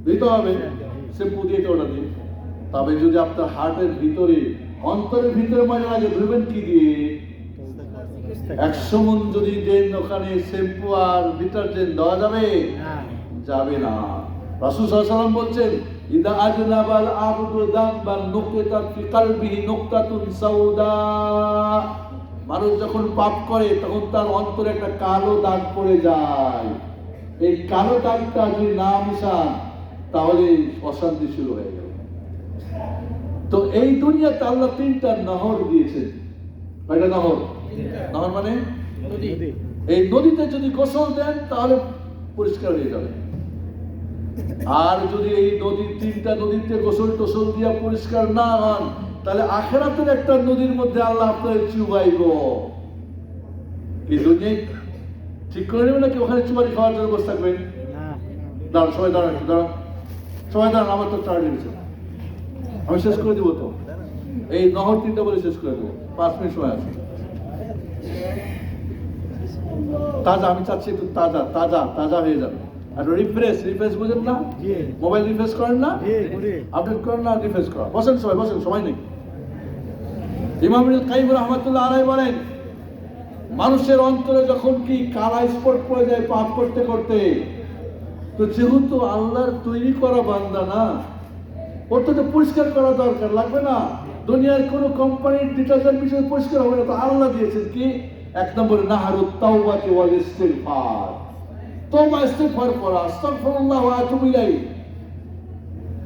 দিতে হবে, শ্যাম্পু দিয়ে তো ওটা দিন। তবে যদি আপনার হার্টের ভিতরে অন্তরের ভিতরে ময়লা লাগে, ধুবেন কি দিয়ে? 100 মণ যদি দেন, ওখানে শ্যাম্পু আর ডিটারজেন্ট দেওয়া যাবে? যাবে না। রাসূল সাল্লাল্লাহু আলাইহি ওয়াসাল্লাম বলছেন, ইদা আজনাবাল আবদু যামবান নুকতাত ফি কলবিহি নুকতাতুন সাউদা। মানুষ যখন পাপ করে তখন তার অন্তরে একটা কালো দাগ পড়ে যায়। এই কালো দাগটা যদি না মিশান তাহলে অশান্তি শুরু হয়ে গেল। তো এই দুনিয়াতে আল্লাহ 3টা নহর দিয়েছেন। কয়টা নহর? নহর মানে নদী। এই নদীতে যদি গোসল দেন তাহলে পরিষ্কার হয়ে যাবে। আর যদি এই নদীর 3টা নদীতে গোসল টোসল দিয়া পরিষ্কার না হন, তাহলে আখিরাতের একটা নদীর মধ্যে আল্লাহ আপনাকে চুবাইব। এই দুনিয়ায় ঠিক করে নেবেন নাকি ওখানে চুবারি খাওয়ার জন্য বসে থাকবেন? দাঁড়ান, সবাই দাঁড়ান, সবাই দাঁড়ান। আমার তো চার্জ দিয়েছে, আমি শেষ করে দিব। তো এই নহর 3টা বলে শেষ করে দেবো, 5 মিনিট সময় আছে। তাজা, আমি চাচ্ছি একটু তাজা তাজা তাজা হয়ে যাবে। আর রিফ্রেশ বুঝেন না? মোবাইল রিফ্রেশ করেন না? আপডেট করেন না? রিফ্রেশ করা। বসেন সবাই, বসেন, সময় নেই। ইমাম ইবনুল কাইয়িম রাহমাতুল্লাহ আলাইহি বলেন, মানুষের অন্তরে যখন কি কালা স্পট পড়ে যায় পাপ করতে করতে, তো যেহেতু আল্লাহর তৈরি করা বান্দা না, ওর তো পরিষ্কার করা দরকার লাগবে না। দুনিয়ার কোন কোম্পানির ডিটারজেন্ট বিষয়ে পরিষ্কার হবে না। তো আল্লাহ দিয়েছেন কি? 1 নম্বরে নাহারুত তাওবাতি ওয়াল ইস্তিগফার। তওবা ইস্তিগফার করা, আস্তাগফিরুল্লাহ ওয়া আতুবু ইলাইহি।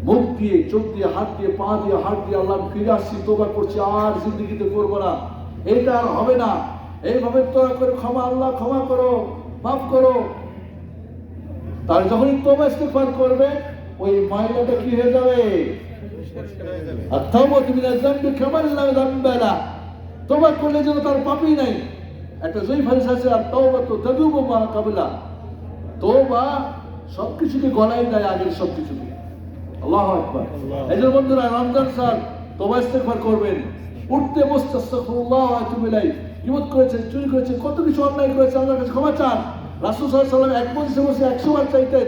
মুখ দিয়ে, চোখ দিয়ে, হাত দিয়ে, পা দিয়ে, হাত দিয়ে আল্লাহ ফিরে আসছি, তওবা করছি, আর জিন্দেগিতে করবো না, এটা আর হবে না। এইভাবে তোরা করে ক্ষমা, আল্লাহ ক্ষমা করো, মাফ করো। তার যখনই তওবা ইস্তিগফার করবে, ওই ময়লাটা কি হয়ে যাবে? আত-তাওবাতু মিনাজ যামবি কামান লা যামবা লা। তওবা করলে যেন তার পাপই নাই। একটা জয়ীফ হাদিস আছে, আত-তাওবাতু তাদুবু মা কাবলা। তওবা সবকিছুকে গলায় দেয়, আগের সবকিছুকে। আল্লাহু আকবার। এই যে বন্ধুরা, রমজান স্যার তওবা ইস্তিগফার করবেন, উঠতে বসতে আস্তাগফিরুল্লাহ ওয়া আতুবু ইলাইহি। গীবত করেছেন, চুরি করেছেন, কত কিছু অন্যায় করেছেন, আল্লাহর কাছে ক্ষমা চান। রাসূল সাল্লাল্লাহু আলাইহি ওয়াসাল্লাম এক মজলিসে বসে 100 বার চাইতেন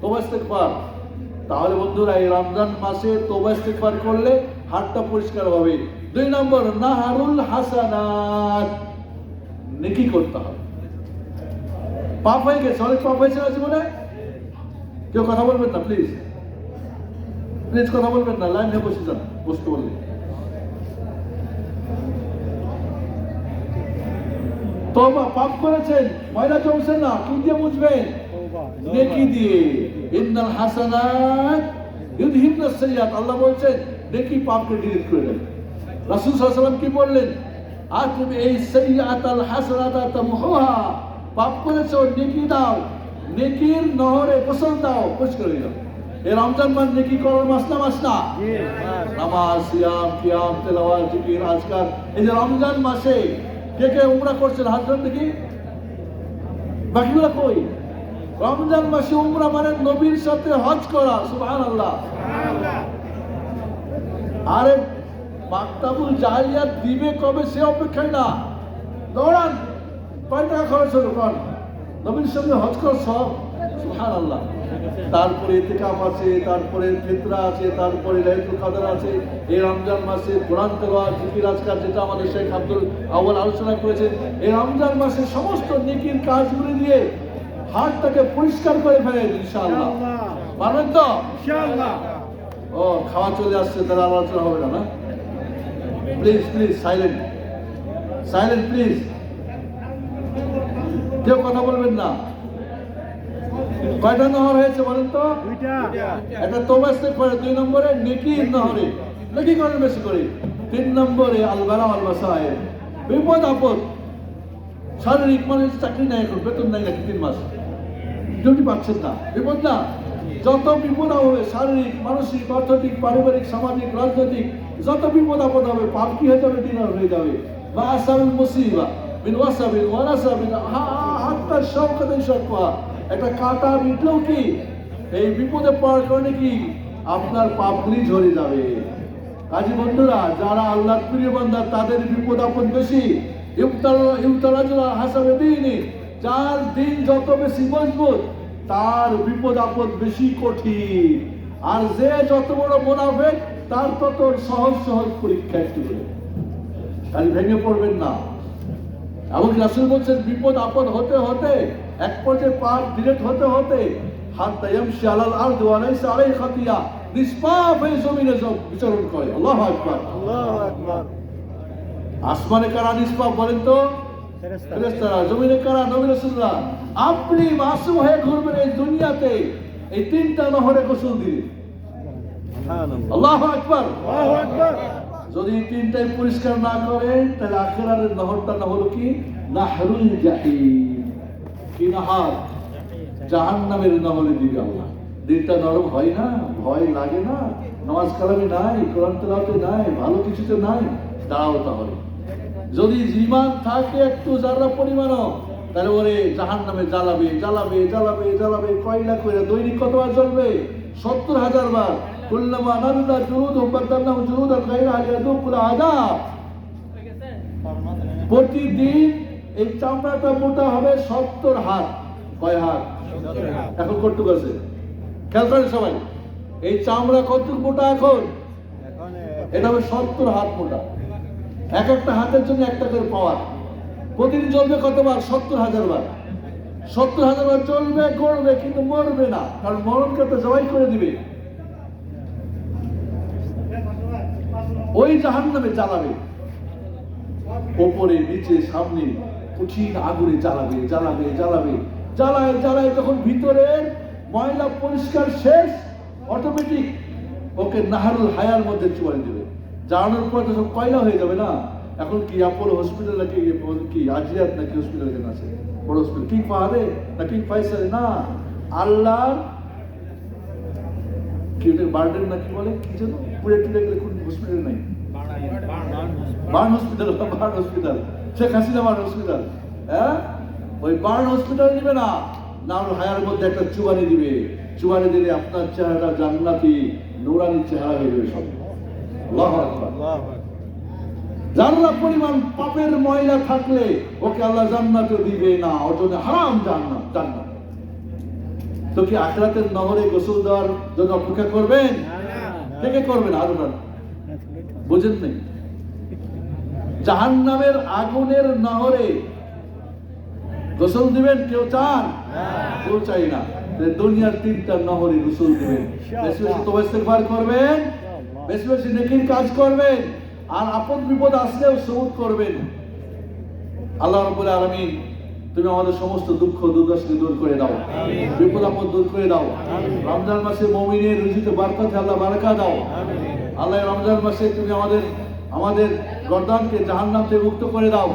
তওবা ইস্তিগফার। তাহলে বন্ধুরা, এই রমজান মাসে তওবা ইস্তিগফার করলে হাতটা পরিষ্কার হবে। 2 নম্বর, নাহারুল হাসানাত, নেকি করতে হবে। পাপ হয়ে গেছে, অনেক পাপ হয়েছে না জীবনে? কেউ কথা বলবেন না, প্লিজ প্লিজ কথা বলবেন না, লাইনে বসে যান, বসতে বললে। তওবা, পাপ করেছেন, ময়লা জমছে না, কি দিয়ে মুছবেন? নেকি দিয়ে। ইন্নাল হাসানাত ইউযহিবনাস সাইয়্যাত। আল্লাহ বলছেন নেকি পাপকে ডিলিট করে দেন। রাসূল সাল্লাল্লাহু আলাইহি ওয়াসাল্লাম কি বললেন? আর তুমি এই সাইয়্যাতাল হাসানাতা তামহুহা, পাপ করেছো, নেকি দাও, নেকির নহরে গোসল দাও, পরিষ্কার হয়ে যাও। এই রমজান মাস নেকি করার মাস না? মাস না? নামাজ, সিয়াম, কিয়াম, তেলাওয়াত, জিকির, আজকার। এই যে রমজান মাসে কে কে উমরা করছেন? হাত ধরুন দেখি। বাকিগুলো কই? রমজান মাসে উমরা মানে নবীর সাথে হজ করা। সুবহানাল্লাহ। আরে মাকতাবুল জাহিলিয়াত দিবে কবে সে অপেক্ষায় না, দৌড়ান। কয় টাকা খরচ হলো কোন? নবীর সঙ্গে হজ করা সব। সুবহানাল্লাহ। তারপরে ইতিকাফ আছে, তারপরে ফিতরা আছে, তারপরে লাইলাতুল কদর আছে। এই রমজান মাসে কোরআন তেলাওয়াত, জিকির, আজকার, যেটা আমাদের শেখ আব্দুল আউয়াল আলোচনা করেছেন। এই রমজান মাসে সমস্ত নেকির কাজগুলি দিয়ে হাতটাকে পরিষ্কার করে ফেলেন ইনশাআল্লাহ। পারবেন তো? ইনশাআল্লাহ। ও, খাওয়া চলে আসছে, তাহলে আলোচনা হবে না? Please please silent, silent please, কেউ কথা বলবেন না। কয়টা নহর হয়েছে বলেন তো? একটা তওবা ইস্তিগফার, 2 নম্বরে নেকির নহরে নেকি করেন বেশি করে। 3 নম্বরে আল বালা ওয়াল মাসায়েব, বিপদ আপদ। শারীরিক, মানুষের চাকরি নাই, এখন বেতন নাই নাকি 3 মাস, ডিউটি পাচ্ছেন না, বিপদ না? যত বিপদ হবে, শারীরিক, মানসিক, অর্থনৈতিক, পারিবারিক, সামাজিক, রাজনৈতিক, যত বিপদ আপদ হবে, পাপ কি হয়ে যাবে? ডিনার হয়ে যাবে। বা আসাবিল মুসিবা বিন ওয়াসাবিন ওয়ানাসাবিন হাত্তা শাওকাতিন শাকওয়া। একটা কাঁটা বিটলেও কি এই বিপদে পড়ার কারণে কি আপনার পাপগুলি ঝরে যাবে। কাজী বন্ধুরা, যারা আল্লাহর প্রিয় বান্দা তাদের বিপদ আপদ বেশি। ইউতারাজুল হাসাবে দিনই, যার দিন যত বেশি মজবুত তার বিপদ আপদ বেশি কঠিন। আর যে যত বড় মুনাফিক তার তত সহজ সহজ পরীক্ষা একটু করে, খালি ভেঙে পড়বেন না। এমনকি রাসূল বলছেন বিপদ আপদ হতে হতে এক পর্যায়ে পা ডিরেক্ট হতে হতে হাত্তা ইয়ামশি আলাল আরদি ওয়া লাইসা আলাইহি খাতিয়া, নিষ্পাপ হয়ে জমিনে বিচরণ করে। আল্লাহু আকবার, আল্লাহু আকবার। আসমানে কারা নিষ্পাপ বলেন তো? ফেরেশতারা। জমিনে কারা? নবী রাসূলরা। আপনি মাসুম হয়ে ঘুরবেন এই দুনিয়াতে এই তিনটা নহরে গোসল দিয়ে। সুবহানাল্লাহ, আল্লাহু আকবার। আল্লাহু আকবার। যদি এই তিনটাই পরিষ্কার না করেন তাহলে আখিরাতের নহরটা না হলো কি? নাহরুল জাহিম। কি নাহার? জাহান্নামের নহরে দিবে আল্লাহ। দিলটা নরম হয় না? ভয় লাগে না? নামাজ কালামে নাই, কোরআন তেলাওয়াতে নাই, ভালো কিছুতে নাই, দাঁড়াও তাহলে। যদি ঈমান থাকে একটু যারা পরিমাণও, তাহলে ওরে জাহান্নামে জ্বালাবে জ্বালাবে জ্বালাবে জ্বালাবে। কয়লা করে দৈনিক কতবার জ্বলবে? 70,000 বার। কুল্লামা নাদা জুলুদুহুম বাদদালনাহুম জুলুদান গায়রাহা লিয়াযুকুল আযাব। প্রতিদিন এই চামড়াটা মোটা হবে 70 হাত। কয় হাত? এখন কতটুকু আছে খেয়াল করেন সবাই। এই চামড়া কতটুকু মোটা এখন? এটা হবে 70 হাত মোটা। এক একটা হাতের জন্য একটা করে পাওয়ার। প্রতিদিন জ্বলবে কতবার? 70,000 বার। 70,000 বার চলবে, গড়বে, কিন্তু মরবে না, কারণ মরণকে তো জবাই করে দিবে। ওই জাহান্নামে জ্বালাবে, ওপরে নিচে সামনে কঠিন আগুনে জ্বালাবে জ্বালাবে জ্বালাবে, জ্বালায় জ্বালায় যখন ভিতরের ময়লা পরিষ্কার শেষ, অটোমেটিক ওকে নাহারুল হায়ার মধ্যে চুয়াই দেবে। জ্বালানোর পর তো সব কয়লা হয়ে যাবে না। এখন কি অ্যাপোলো হসপিটাল নাকি কি আজিয়াত নাকি হসপিটাল এখানে আছে, বড় হসপিটাল, কিং ফাহাদে না কিং ফাইসালে না, আল্লাহ কি ওটা বার্ডেন নাকি বলে কি যেন, পুরে টুরে গেলে কোন হসপিটাল নাই, burn hospital, burn hospital, Sheikh Hasina burn hospital. হ্যাঁ, ওই বার্ন হসপিটাল দিবে না, নাহরুল হায়ার মধ্যে একটা চুবানি দিবে। চুবানি দিলে আপনার চেহারাটা জান্নাতি নূরানি চেহারা হয়ে যাবে সব। আল্লাহু আকবার। জান্নাত পরিমাণ পাপের ময়লা থাকলে ওকে আল্লাহ জান্নাতে দিবে না, ওর জন্য হারাম জান্নাত। জান্নাত তো কি আখিরাতের নহরে গোসল দেওয়ার জন্য অপেক্ষা করবেন? কে কে করবেন? আরো বুঝেন নাই? জাহান্নামের আগুনের নহরে গোসল দিবেন কেউ চান? কেউ চাই না। দুনিয়ার তিনটা নহরে গোসল দিবেন। বেশি বেশি তওবা ইস্তেগফার করবেন, বেশি বেশি নেকির কাজ করবেন, আর আপদ বিপদ আসলেও সবুর করবেন। আল্লাহ রাব্বুল আলামিন তুমি আমাদের সমস্ত দুঃখ দুর্দশাকে দূর করে দাও, বিপদ আপদ দূর করে দাও। রমজান মাসে মুমিনের রুজিতে বরকত আল্লাহ বারাকা দাও। আল্লাহ রমজান মাসে তুমি আমাদের গর্দানকে জাহান্নাম থেকে মুক্ত করে দাও।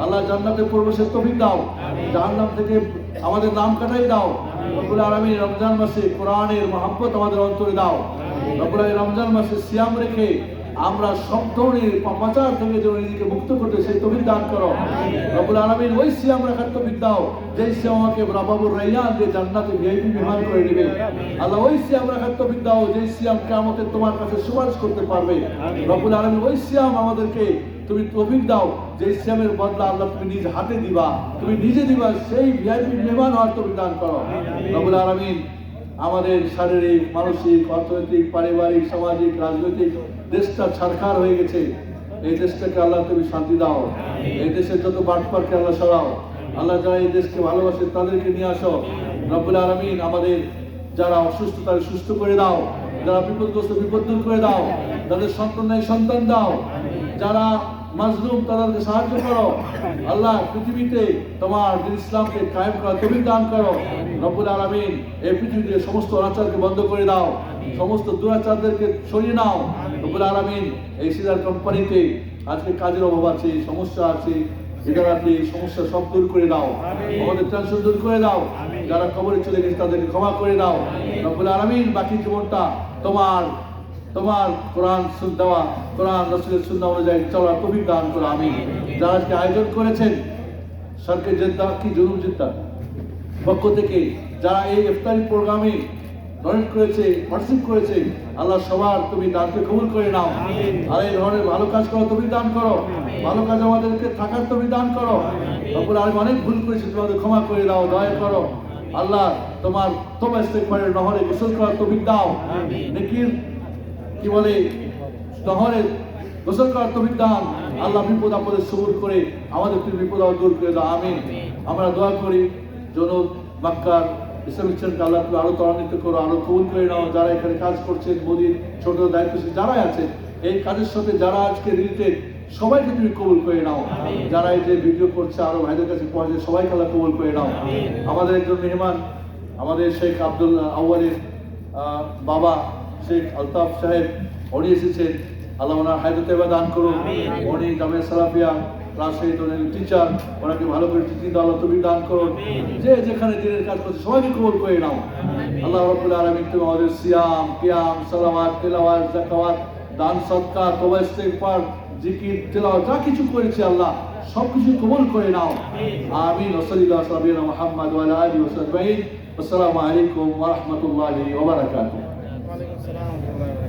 আল্লাহ জান্নাতে প্রবেশের তৌফিক দাও, জাহান্নাম থেকে আমাদের নাম কাটাই দাও। রব্বুল আলামিন রমজান মাসে কোরআনের মহব্বত আমাদের অন্তরে দাও। রব্বুল আলামিন রমজান মাসে সিয়াম রেখে আমরা সব ধরনের পাপাচার থেকে যেন নিজেকে মুক্ত করতে সেই তৌফিক দান করো। রব্বুল আলামিন ওই সিয়াম রাখার তৌফিক দাও যেই সিয়াম আমাকে বাবুর রাইয়ান দিয়ে জান্নাতে ভিআইপি মেহমান করে দিবে। আল্লাহ ওই সিয়াম রাখার তৌফিক দাও যেই সিয়াম কিয়ামতে তোমার কাছে সুপারিশ করতে পারবে। রব্বুল আলামিন ওই সিয়াম আমাদেরকে তুমি তৌফিক দাও যেই সিয়ামের বদলা আল্লাহ তুমি নিজ হাতে দিবা, তুমি নিজে দিবা, সেই ভিআইপি মেহমান হওয়ার তৌফিক দান করো। রব্বুল আলামিন আমাদের শারীরিক, মানসিক, অর্থনৈতিক, পারিবারিক, সামাজিক, রাজনৈতিক দেশটা ছারখার হয়ে গেছে। এই দেশটাকে আল্লাহ তুমি শান্তি দাও। এই দেশের যত বাটপারকে আল্লাহ সরাও। আল্লাহ যারা এই দেশকে ভালোবাসে তাদেরকে নিয়ে আসো। রব্বুল আলামিন আমাদের যারা অসুস্থ তাদের সুস্থ করে দাও, যারা বিপদগ্রস্ত বিপদ দূর করে দাও, যাদের সন্তান নাই সন্তান দাও, যারা মাজলুম তাদেরকে সাহায্য করো। আল্লাহ পৃথিবীতে তোমার ইসলামকে কায়েম করার তৌফিক দান করো। রব্বুল আলামিন এই পৃথিবীতে সমস্ত অনাচারকে বন্ধ করে দাও, সমস্ত দুরাচারদেরকে সরিয়ে নাও। রব্বুল আলামিন এই সিজার কোম্পানিতে আজকে কাজের অভাব আছে, সমস্যা আছে, এটাতে সমস্যা সব দূর করে দাও, আমাদের টেনশন দূর করে দাও। যারা কবরে চলে গেছে তাদেরকে ক্ষমা করে দাও। রব্বুল আলামিন বাকি জীবনটা তোমার কোরআন দেওয়া, কোরআন রাসূলের সুন্নাহ অনুযায়ী চলার তৌফিক দান করো। আমিন। যারা আজকে আয়োজন করেছেন সরকার জেদ্দা কি জুলুম জেদ্দা পক্ষ থেকে, যারা এই ইফতারি প্রোগ্রামে ডোনেট করেছে, পার্টিসিপেট করেছে, আল্লাহ সবার তুমি দানকে কবুল করে নাও। আর এই ধরনের ভালো কাজ করো, তুমি দান করো, ভালো কাজ আমাদেরকে থাকার তুমি দান করো। তারপরে আমি অনেক ভুল করেছি, তোমাদের ক্ষমা করে দাও, দয়া করো। আল্লাহ তোমার তওবা ইস্তেগফারের নহরে গোসল করার তৌফিক দাও, নেকির কি বলে নহরে গোসল করার তৌফিক দান। আল্লাহ বিপদ আপদে সবুর করে আমাদের বিপদ আপদ দূর করে দাও, আমিন। আমরা দোয়া করি জনক মক্কার ইসলামিক সেন্টারকে আল্লাহ তুমি আরো ত্বরান্বিত করো, আরো কবুল করে নাও। যারা এখানে কাজ করছেন, মোদির ছোট দায়িত্বশীল যারা আছেন, এই কাজের সাথে যারা আজকে রিলেটেড, সবাইকে তুমি কবুল করে নাও। যারা এই যে ভিডিও করছে আরো ভাইদের কাছে পৌঁছে, সবাইকে আল্লাহ কবুল করে নাও। আমাদের একজন মেহমান, আমাদের শেখ আব্দুল আউয়ালের বাবা শেখ আলতাফ সাহেব, উনি এসেছেন। আল্লাহ ওনার হায়াতে দান করুন। উনি জামিয়া সালাফিয়া ক্লাস 8 টিচার, ওনাকে ভালো করে টিচিং আল্লাহ তুমি দান করুন। যে যেখানে দিনের কাজ করছে সবাইকে কবুল করে নাও। আল্লাহ রাব্বুল আলামিন তুমি আমাদের সিয়াম, কিয়াম, সালাওয়াত, তিলাওয়াত, যাকাত, দান, সদকা, তওবা, ইস্তিগফার, জিকির, তিলাওয়াত যা কিছু করেছে আল্লাহ সবকিছু কবুল করে নাও, আমিন। ওয়াসাল্লাল্লাহু আলা সাবিনা মুহাম্মদ ওয়া আলা আলিহি ওয়া সাহবিহি। আসসালামু আলাইকুম ওয়া রাহমাতুল্লাহি ওয়া বারাকাতুহু। ওয়া আলাইকুম আসসালাম।